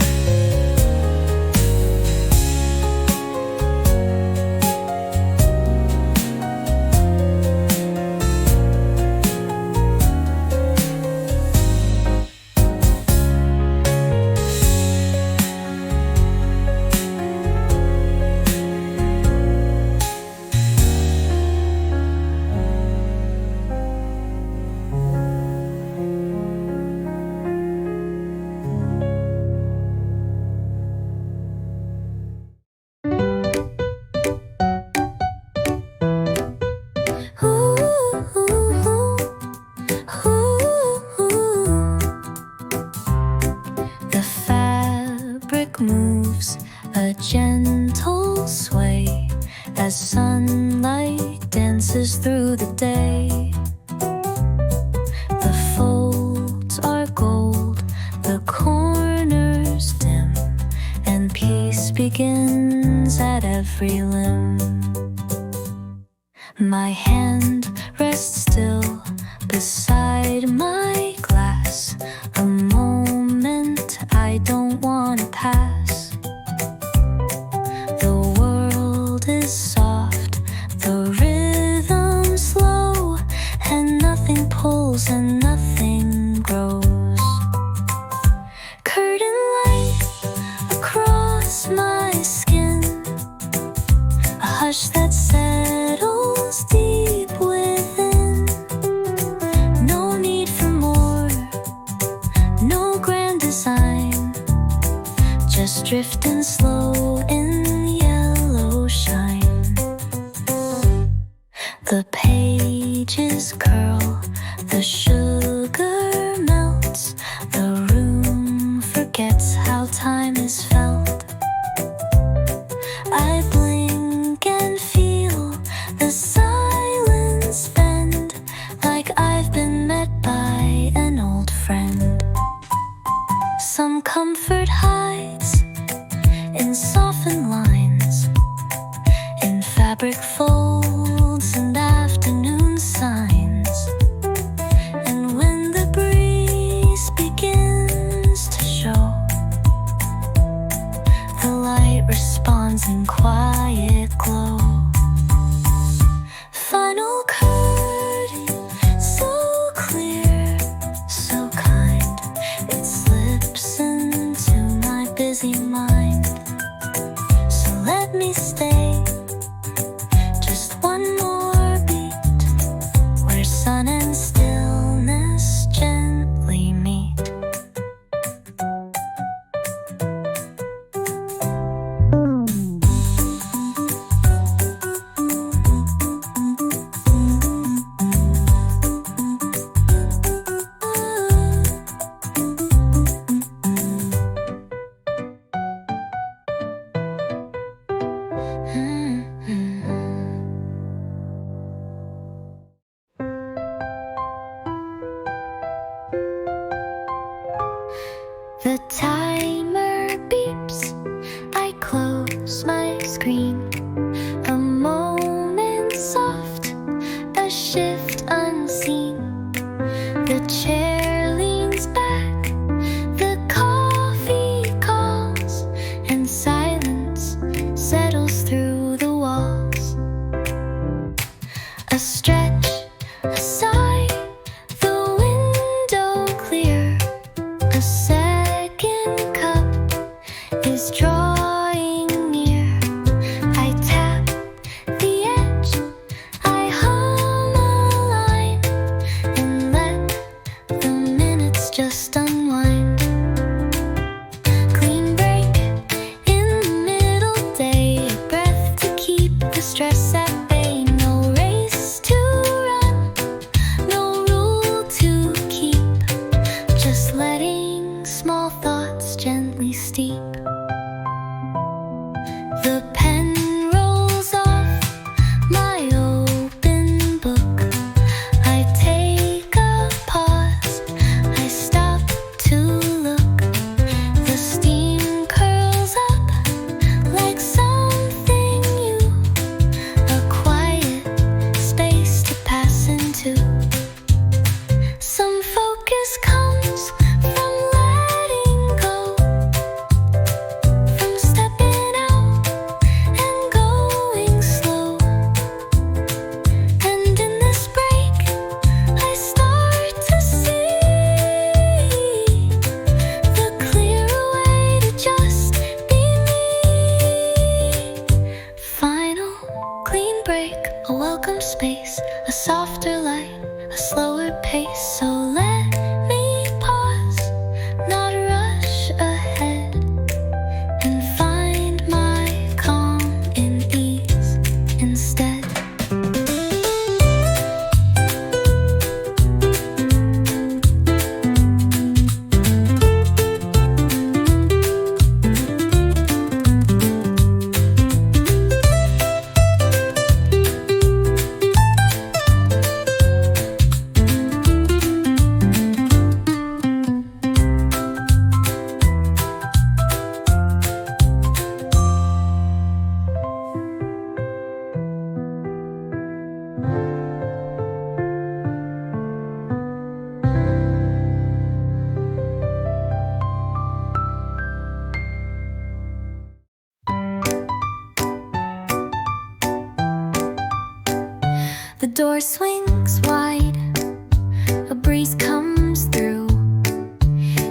dark moves a gentle sway as sunlight dances through the day. The folds are gold, the corners dim, and peace begins at every limb. My hand rests still beside my glass, a moment I don't want to pass. The world is soft, the rhythm slow, and nothing pulls and nothing grows. Curtain light across my skin, a hush that settles deep within. No need for more, no grand design, just drifting slow in yellow shine. The pages curl, the sugar melts, the room forgets how time is felt. I blink and feel the silence bend, like I've been met by an old friend. Some comfort hides in softened lines, in fabric folds and afternoon signs. And when the breeze begins to show, the light responds in quiet glow. Final curtain, so clear, so kind, it slips into my busy mind. So let me stay, just one more beat, where sun and stillness gently meet. The timer beeps, I close my screen. A moment soft, a shift unseen. The chair leans back, the coffee calls, and silence settles through the walls. A stretch, a sigh, the window clear, a second cup is drawing near. I tap the edge, I hum a line, and let the minutes just unwind. Clean break in the middle day, a breath to keep the stress at bay. No race to run, no rule to keep, just letting small thoughts gently steep. The door swings wide, a breeze comes through.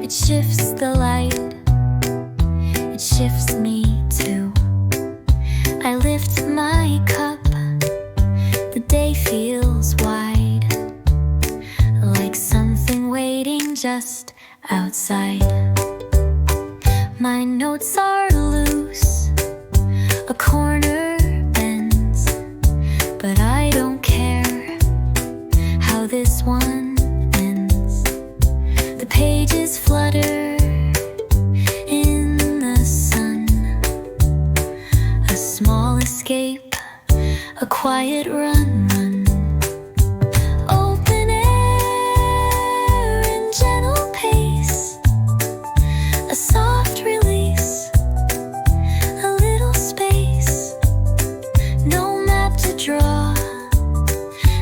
It shifts the light, it shifts me too. I lift my cup, the day feels wide, like something waiting just outside. My notes are loose, a corner bends, but I don't care how this one ends. The pages flutter in the sun, a small escape, a quiet run. Open air and gentle pace, a soft release, a little space. No map to draw,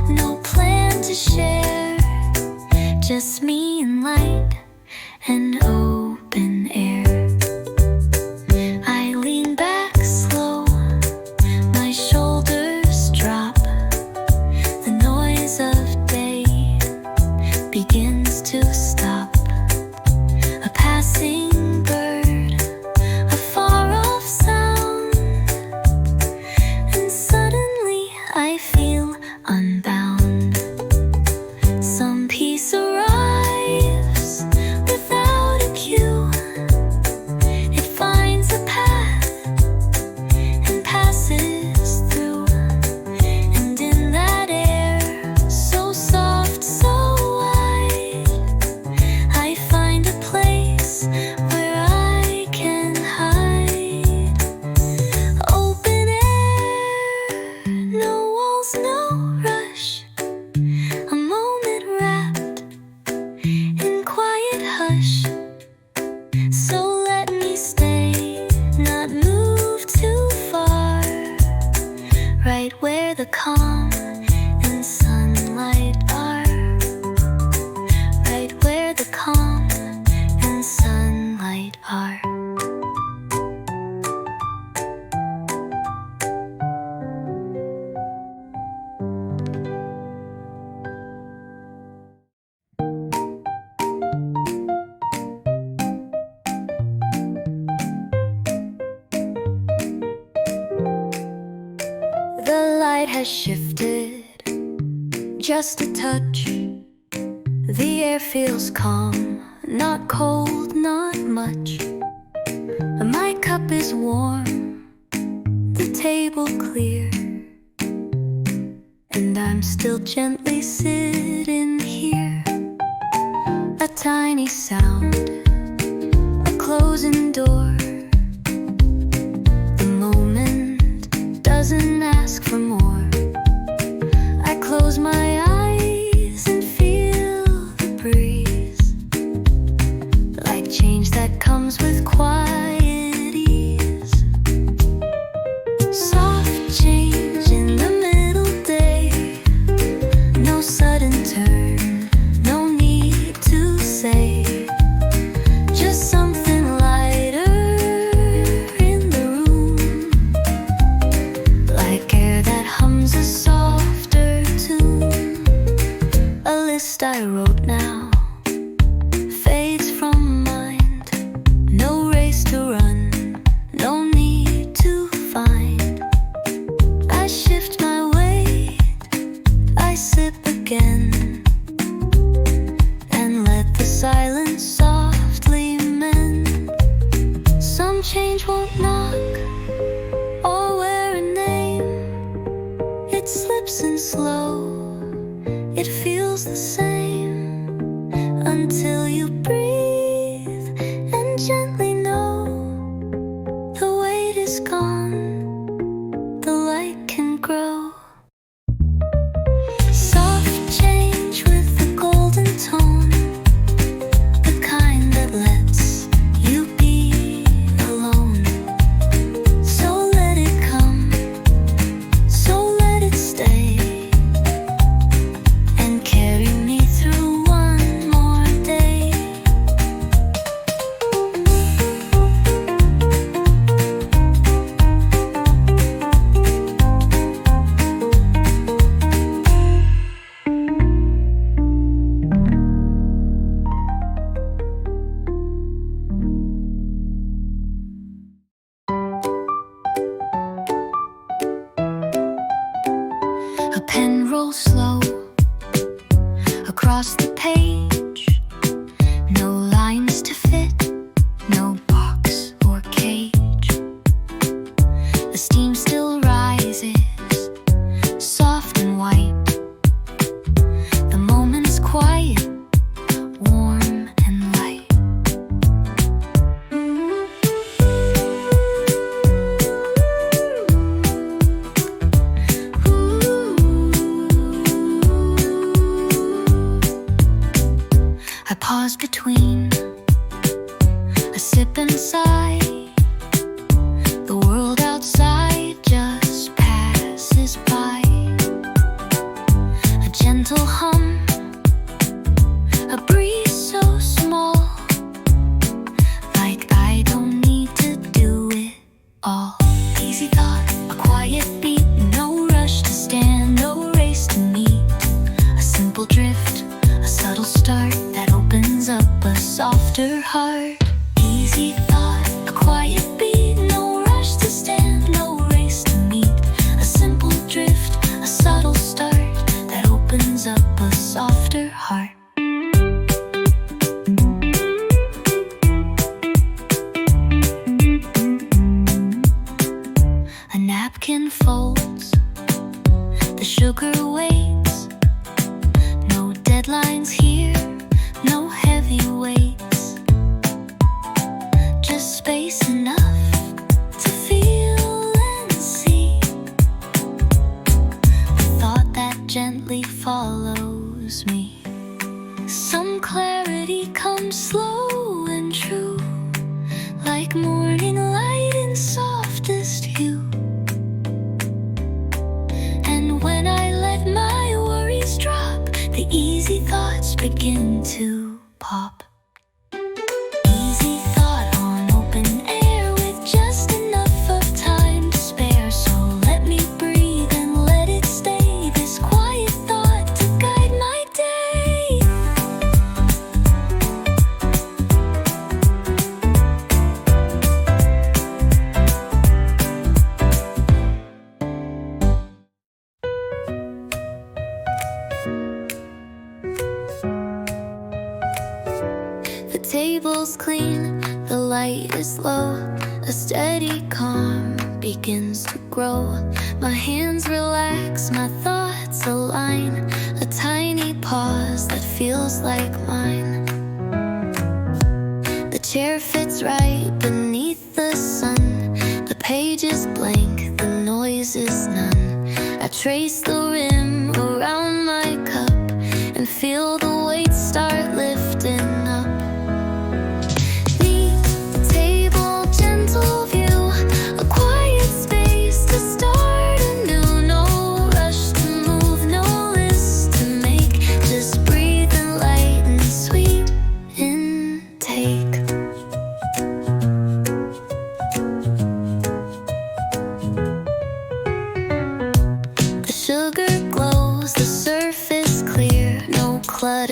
no plan to share, just me and light and open air. I lean back slow, my shoulders drop. The noise of day begins to stop. A passing bird, a far-off sound, and suddenly I feel unbound. Some peace arrives without a cue. It finds a path and passes through. And in that air, so soft, so wide, I find a place where I can hide. Open air, no walls, no rush. A moment wrapped in quiet hush. So let me stay, not move too far. Right where the calm and sunlight are. Right where the calm and sunlight are. The light has shifted just a touch. The air feels calm, not cold, not much. My cup is warm, the table clear, and I'm still gently sitting here. A tiny sound, a closing door. The moment doesn't ask for more. I close my eyes and feel the breeze, like change that comes with quiet ease. Soft change in the middle day, no sudden turn, no need to say, just something lighter in the room, like air that hums a softer tune. A list I wrote now fades from mind. No race to run, no need to find. I shift my weight, I sip again, and let the silence softly mend. Some change won't knock or wear a name. It slips in slow, it feels the same, until you breathe and gently know the weight is gone, the light can grow. Soft change with a golden tone, the kind that lets you be alone. So let it come, so let it stay, across the page. No lines to fit, no box or cage. The steam still rises, soft and white. The moment's quiet, warm and light. I pause between a sip and sigh. The world outside just passes by. A gentle hum, a breeze so small, like I don't need to do it all. Easy thought, a quiet beat, no rush to stand, no race to meet. A simple drift, a subtle start that opens up a softer heart. Easy thought, a quiet beat, no rush to stand, no race to meet. A simple drift, a subtle start that opens up a softer heart. A napkin folds, the sugar waits. No deadlines here, no heavy weights. Just space enough to feel and see. A thought that gently follows me. Some clarity comes slow and true, like morning light in softest hue. And when I let my worries drop, the easy thoughts begin to pop. Easy thought on open air with just enough of time to spare. So let me breathe and let it stay. This quiet thought to guide my day. The table's clean, the light is low. A steady calm begins to grow. My hands relax, my thoughts align. A tiny pause that feels like mine. The chair fits right beneath the sun. The pages blank, the noise is none. I trace the rim around my cup and feel the weight start lifting up. Neat table, gentle view, a quiet space to start anew. No rush to move, no list to make. Just breathe and light and sweet intake. The sugar glows, the surface clear, no clutter.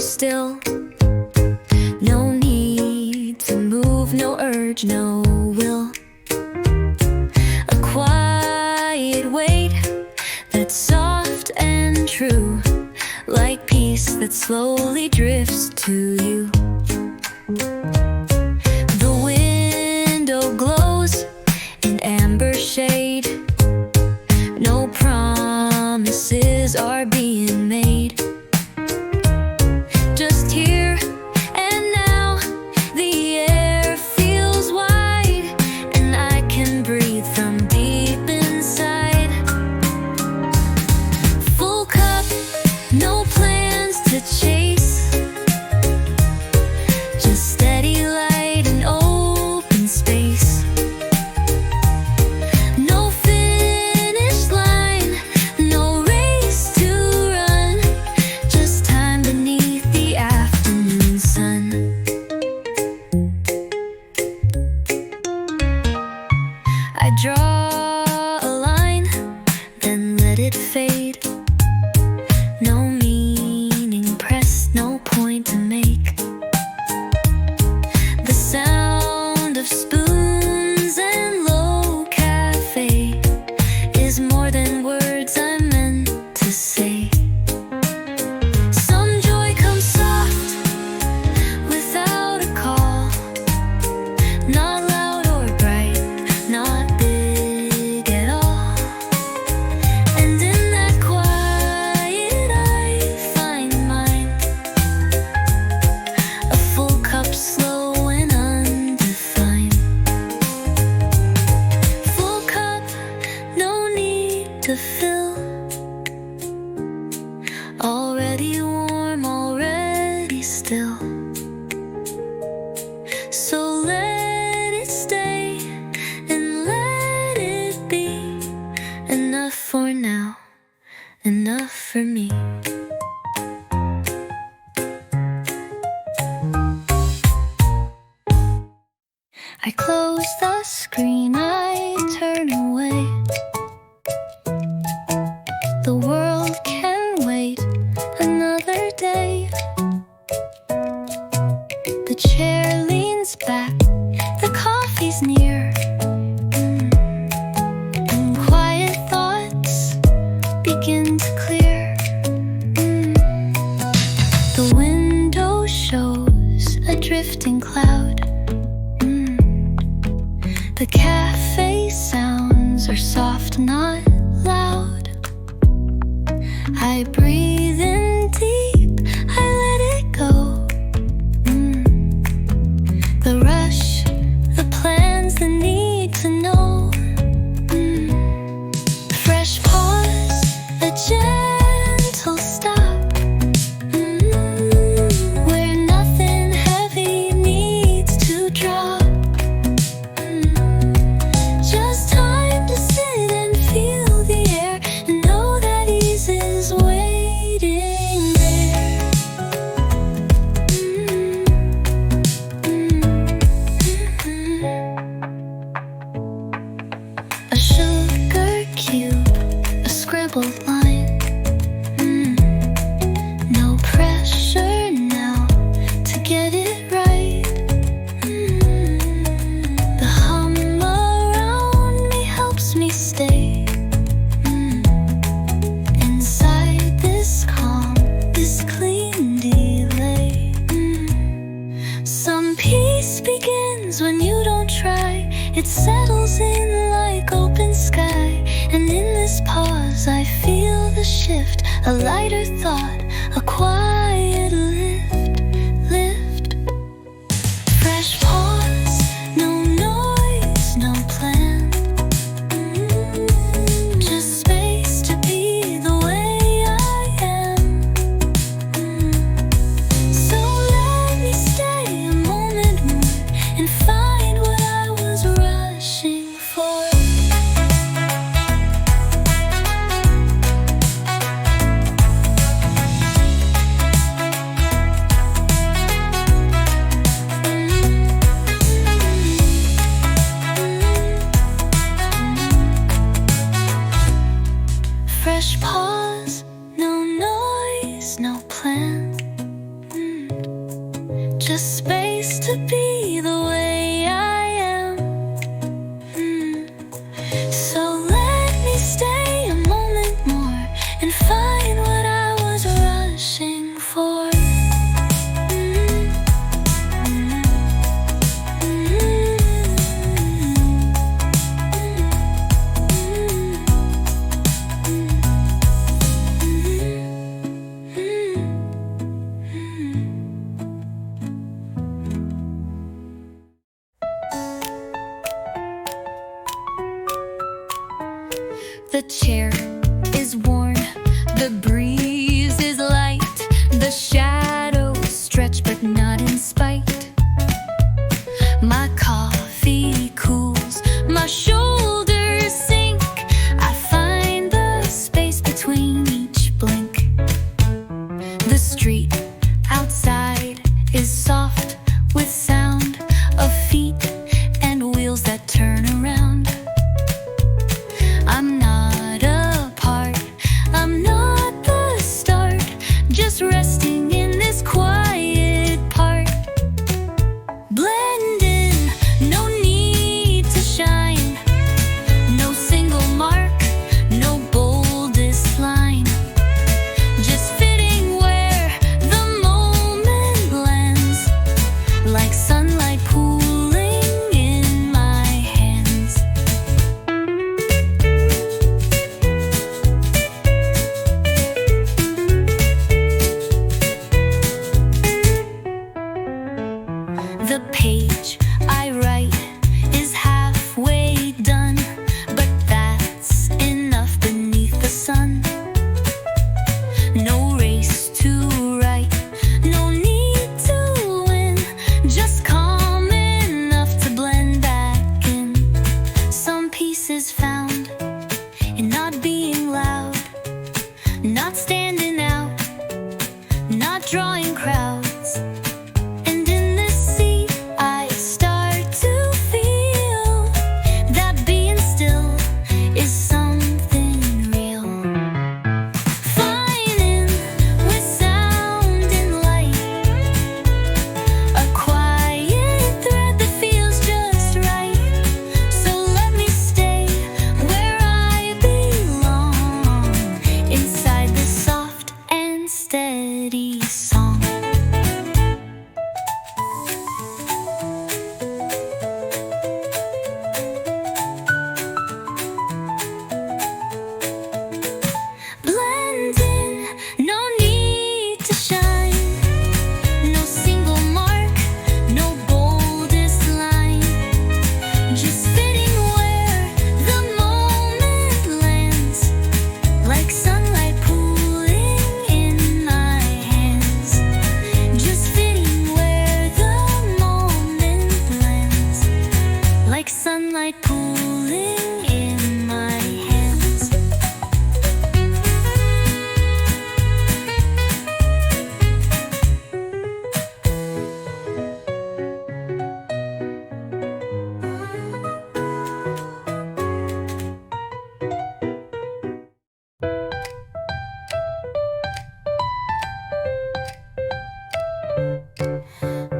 still. No need to move, no urge, no will. A quiet weight that's soft and true, like peace that slowly drifts to you. The window glows in amber shade. No promises are being made. Just here and now, the air feels wide, and I can breathe from deep inside. Full cup, no plans to chase, just steady light and open space. No finish line, no race to run, just time beneath the afternoon sun. I draw a line, then let it fade. No meaning pressed, no point to make. The sound of spoons and low cafe is more than words I meant to say. Some joy comes soft, without a call, not loud or bright, not big at all. And in that quiet I find mine, a full cup, slow and undefined. Full cup, no need to fill. Already warm, already still. So let it stay and let it be. Enough for now, enough for me. I close the screen, I turn away. The world can wait another day. The chair leans back, the coffee's near, and quiet thoughts begin to clear. The window shows a drifting cloud. The cafe sounds are soft, not loud. I breathe in deep, I let it go. The rush, the plans, the need to know. Fresh pause, a gentle stop, where nothing heavy needs to drop. Just time to sit and feel the air, and know that ease is waiting there. A sugar cube, a scribbled line. No pressure now to get it right. The hum around me helps me stay inside this calm, this clean delay. Some peace begins when you don't try. It settles in like open sky. And in this pause I feel the shift, a lighter thought, a quiet lift. Fresh pause, no noise, no plan. Just space to be the way I am. So let me stay a moment more and find what I was rushing for. The chair is worn, the breeze is light, the shadows stretch but not in spite. My coffee cools, my shoulders sink, I find the space between each blink. The street outside is soft with sound of feet and wheels that turn around. I'm not a part, I'm not the start, just resting in this quiet part. Blend in, no need to shine, no single mark, no boldest line, just fitting where the moment lands, like sunlight pooling in my hands. The page I write is halfway done, but that's enough beneath the sun. No race to right, no need to win, just calm enough to blend back in. Some pieces found in not being loud, not standing out, not drawing crowds. And in this seat I start to feel that being still is something real. Finding with sound and light a quiet thread that feels just right. So let me stay where I belong, inside this soft and steady song. Blend in, no need to shine, no single mark, no boldest line, just fitting where the moment lands, like sunlight pooling in my hands. Just fitting where the moment lands, like sunlight pooling in my hands.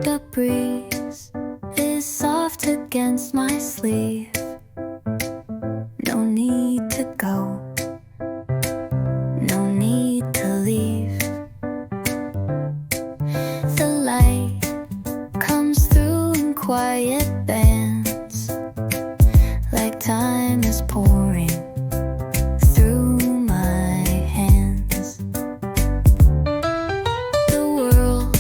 The breeze is soft against my sleeve. No need to go, no need to leave. The light comes through in quiet bands, like time is pouring through my hands. The world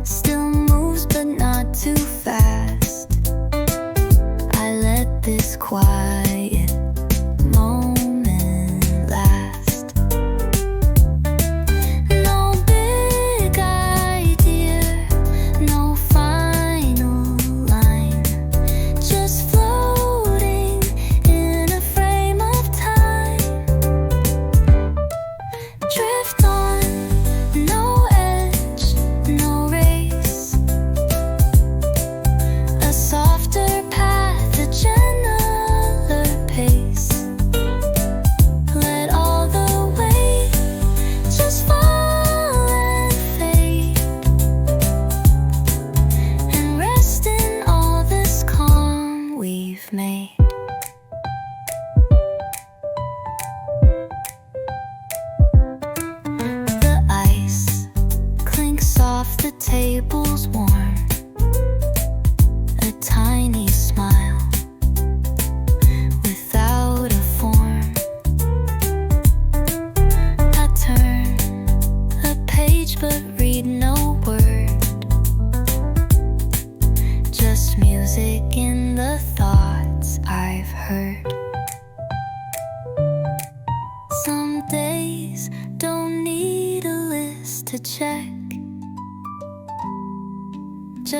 still moves but not too fast. I let this quiet moment last. No big idea, no final line, just floating in a frame of time. Drift on, no edge, no race, a softer path, a gentler pace. Let all the weight just fall and fade, and rest in all this calm we've made. The ice clinks off the table's warm, a tiny smile without a form. I turn a page but read no word, just music in the thoughts I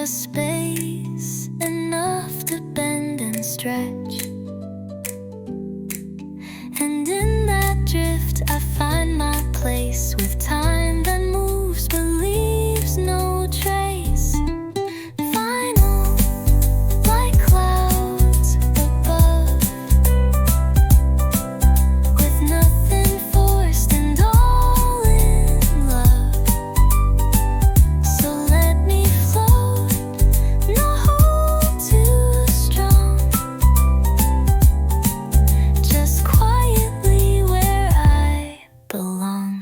a space enough to bend and stretch. And in that drift I find my place with time that moves but leaves no trace. Final, like clouds above, with nothing forced and all in love. So let me float, no hold too strong, just quietly where I belong.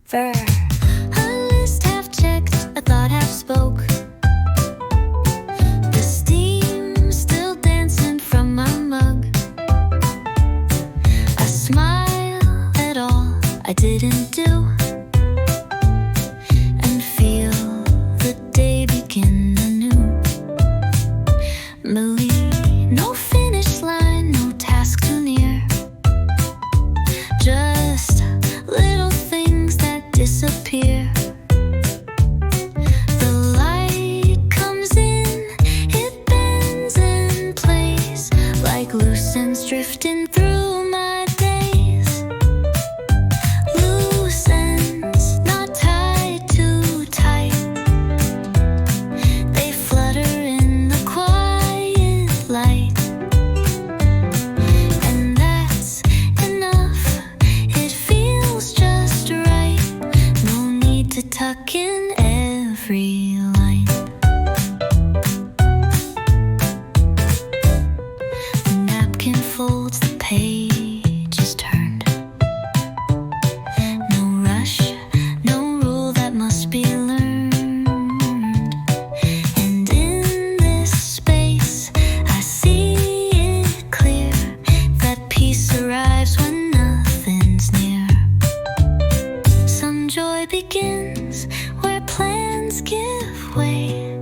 Ver. A list half checked, a thought half spoke. The steam still dancing from my mug. I smile at all I didn't do, and feel the day begin anew. Movie, no finish line, no task too near. Just little things that disappear. The light comes in, it bends and plays like loose ends drifting through my days. Loose ends, not tied too tight. They flutter in the quiet light. And that's enough, it feels just right. No need to tuck in every line. The napkin folds, the page is turned. No rush, no rule that must be learned. And in this space I see it clear that peace arrives when nothing's near. Some joy begins where plans give way,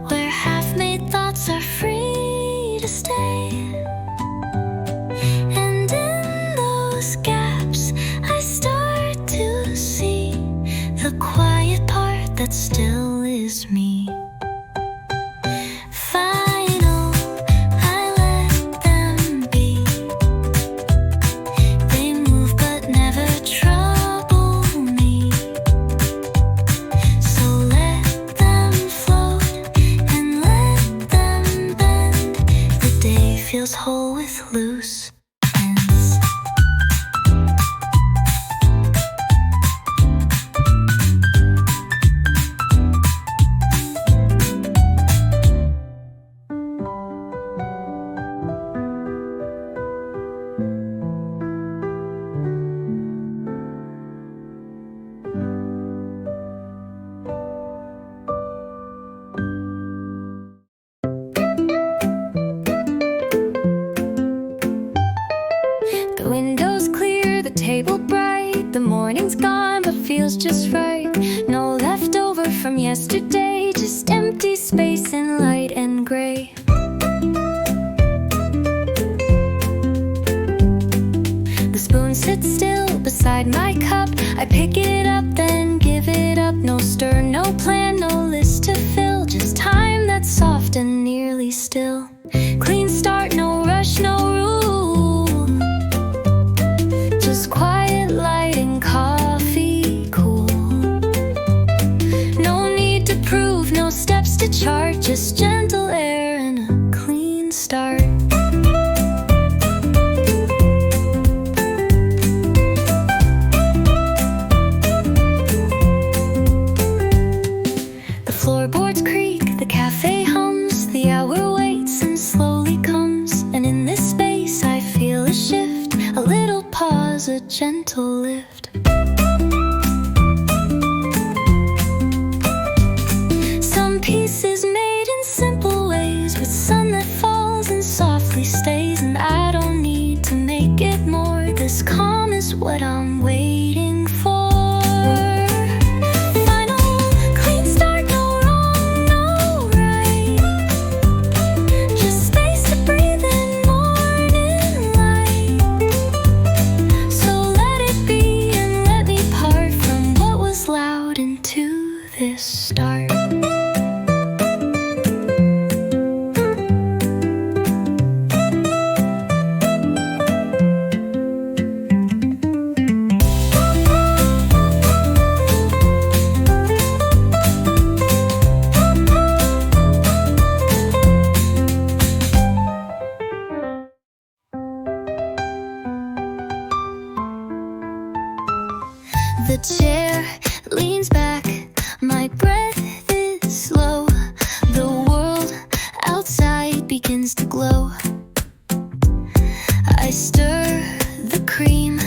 where half-made thoughts are free to stay. And in those gaps I start to see the quiet part that still is me. Final, I let them be. They move but never trouble me. So let them float and let them bend. The day feels whole with loose ends. The window's clear, the table bright. The morning's gone but feels just right. No leftover from yesterday, just empty space and light and gray. The spoon sits still beside my cup. I pick it up, then give it up. No stir, no plan, no list to fill. Just time that's soft and nearly still. Clean start, no rush, no rule. Just quiet light and coffee cool. No need to prove, no steps to chart. Just gentle air and a clean start. The floorboards creak, the cafe hums. The hour waits and slowly comes. And in this space I feel a shift, a little pause, a gentle lift. Some pieces made in simple ways, with sun that falls and softly stays. And I don't need to make it more. This calm is what I'm waiting for. Breathe in more. The chair leans back, my breath is slow. The world outside begins to glow. I stir the cream,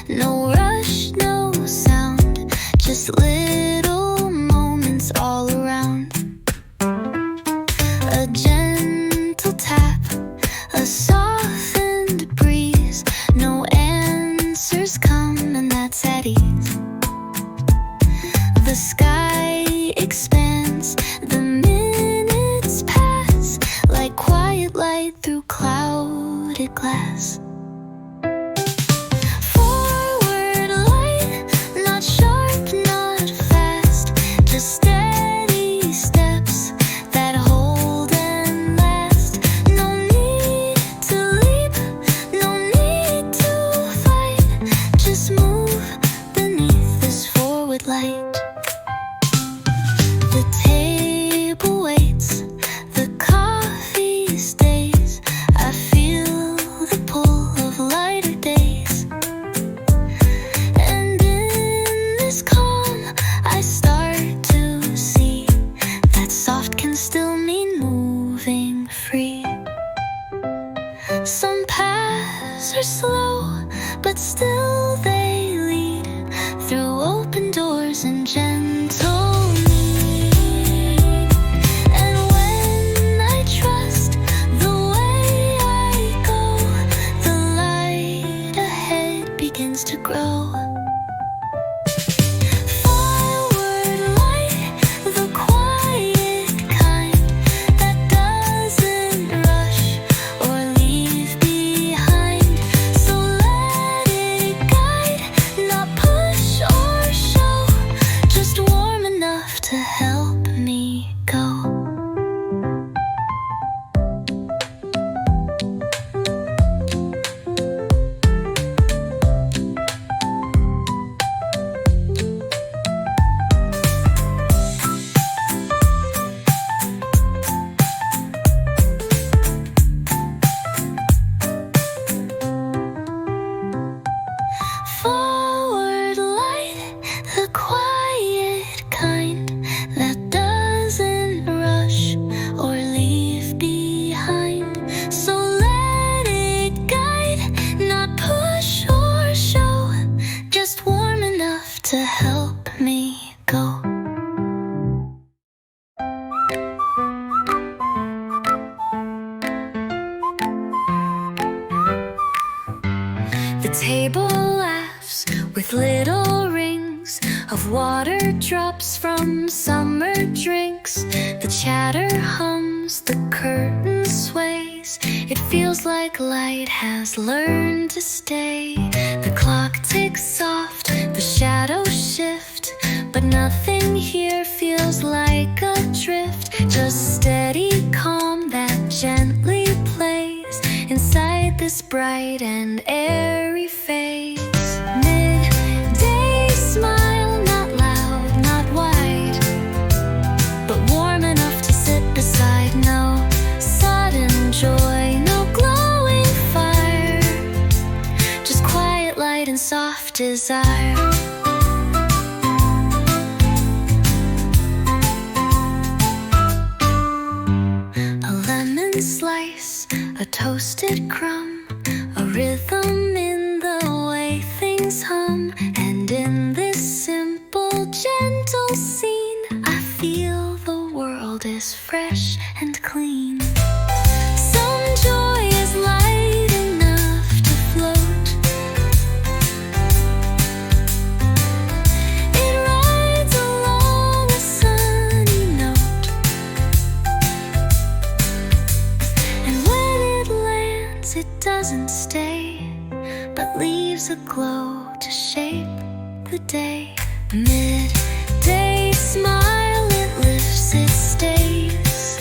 no rush, no sound, just little moments all around. A gentle tap, a softened breeze, no answers come and that's at ease. The sky expands, the minutes pass like quiet light through clouded glass. Forward light, not sharp, not fast, just steady steps that hold and last. No need to leap, no need to fight, just move beneath this forward light. The table waits, the coffee stays, I feel the pull of lighter days. And in this calm, I start to see that soft can still mean moving free. Some paths are slow, but still they lead through open doors and gentle need. And when I trust the way I go, the light ahead begins to grow. Forward light, the quiet kind that doesn't rush or leave behind. So let it guide, not push or show, just warm enough to help me go. Forward light, the quiet kind that doesn't rush or leave behind. So let it guide, not push or show, just warm enough to help me go. The table laughs with little rings of water drops from summer drinks. The chatter hums, the curtain sways. It feels like light has learned to stay. The clock ticks soft, the shadows shift, but nothing here feels like a drift. Just steady calm that gently plays inside this bright and airy phase. Midday smile, not loud, not wide, but warm enough to sit beside. No sudden joy, no glowing fire, just quiet light and soft desire. A lemon slice, a toasted crumb, a rhythm in the way things hum. And in this simple, gentle scene, I feel the world is fresh and clean. Some joy is light enough to float. It rides along a sunny note, and when it lands, it doesn't stay, but leaves a glow to shape the day. Midday smile, it lifts, it stays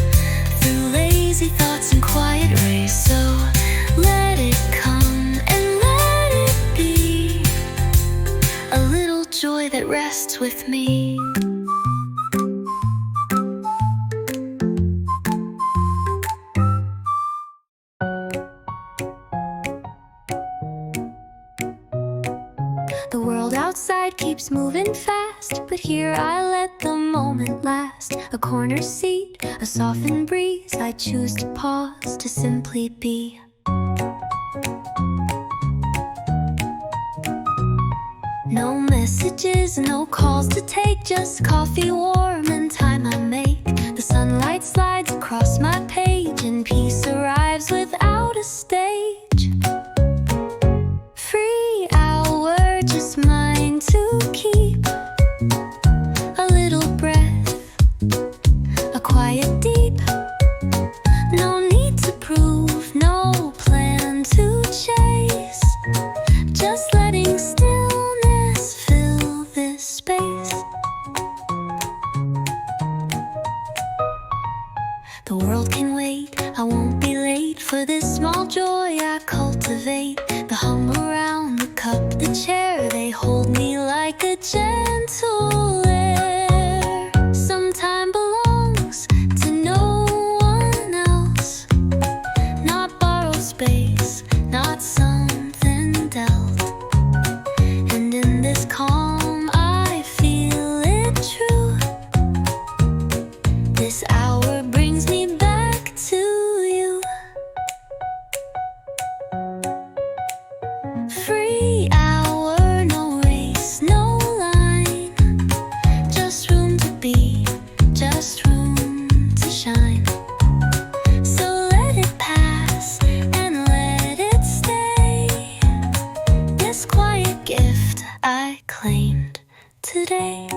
through lazy thoughts and quiet rays. So let it come and let it be a little joy that rests with me. The world outside keeps moving fast, but here I let the moment last. A corner seat, a softened breeze, I choose to pause to simply be. No messages, no calls to take, just coffee warm and time I make. The sunlight slides across my page and peace arrives without a stage. Free hour, just mine to keep. A little breath, a quiet deep. No need to prove, no plan to chase. Just letting stillness fill this space. The world can wait, I won't be late for this small joy I cultivate. The hum around the cup, the chair, they hold me like a gentle air. Some time belongs to no one else. Not borrowed space, not something dealt. And in this calm I feel it true. This hour brings me back to you. Free hour, no race, no line. Just room to be, just room to shine. So let it pass and let it stay. This quiet gift I claimed today.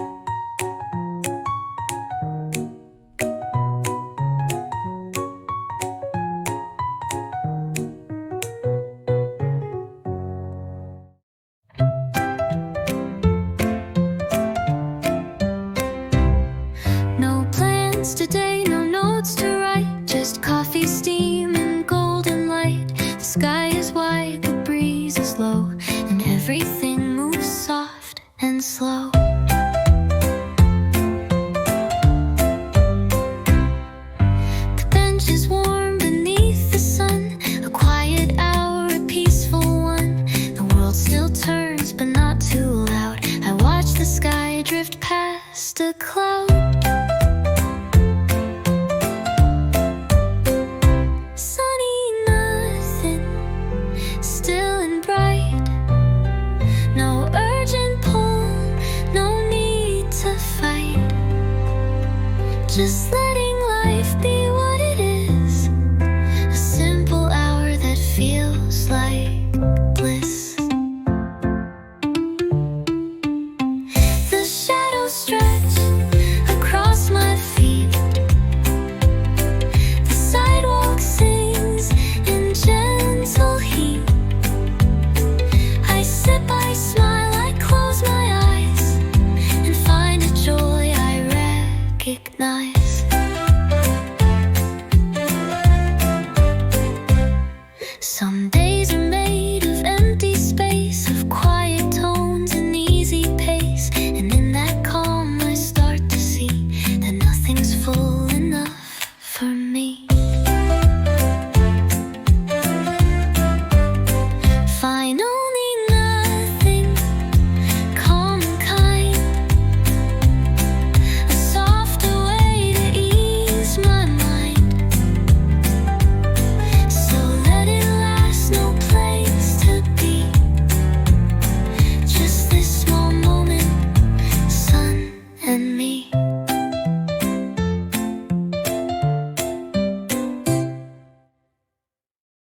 No plans today, no notes to write. Just coffee, steam, and golden light. The sky is white, the breeze is low, and everything moves soft and slow. The bench is warm beneath the sun. A quiet hour, a peaceful one. The world still turns, but not too loud. I watch the sky drift past a cloud. Sunny, nothing, still and bright. No urgent pull, no need to fight. Just letting life be what it is. A simple hour that feels like bliss. The shadows stretch across my feet. The sidewalk sings in gentle heat. I sip, I smile, I close my eyes and find a joy I recognize.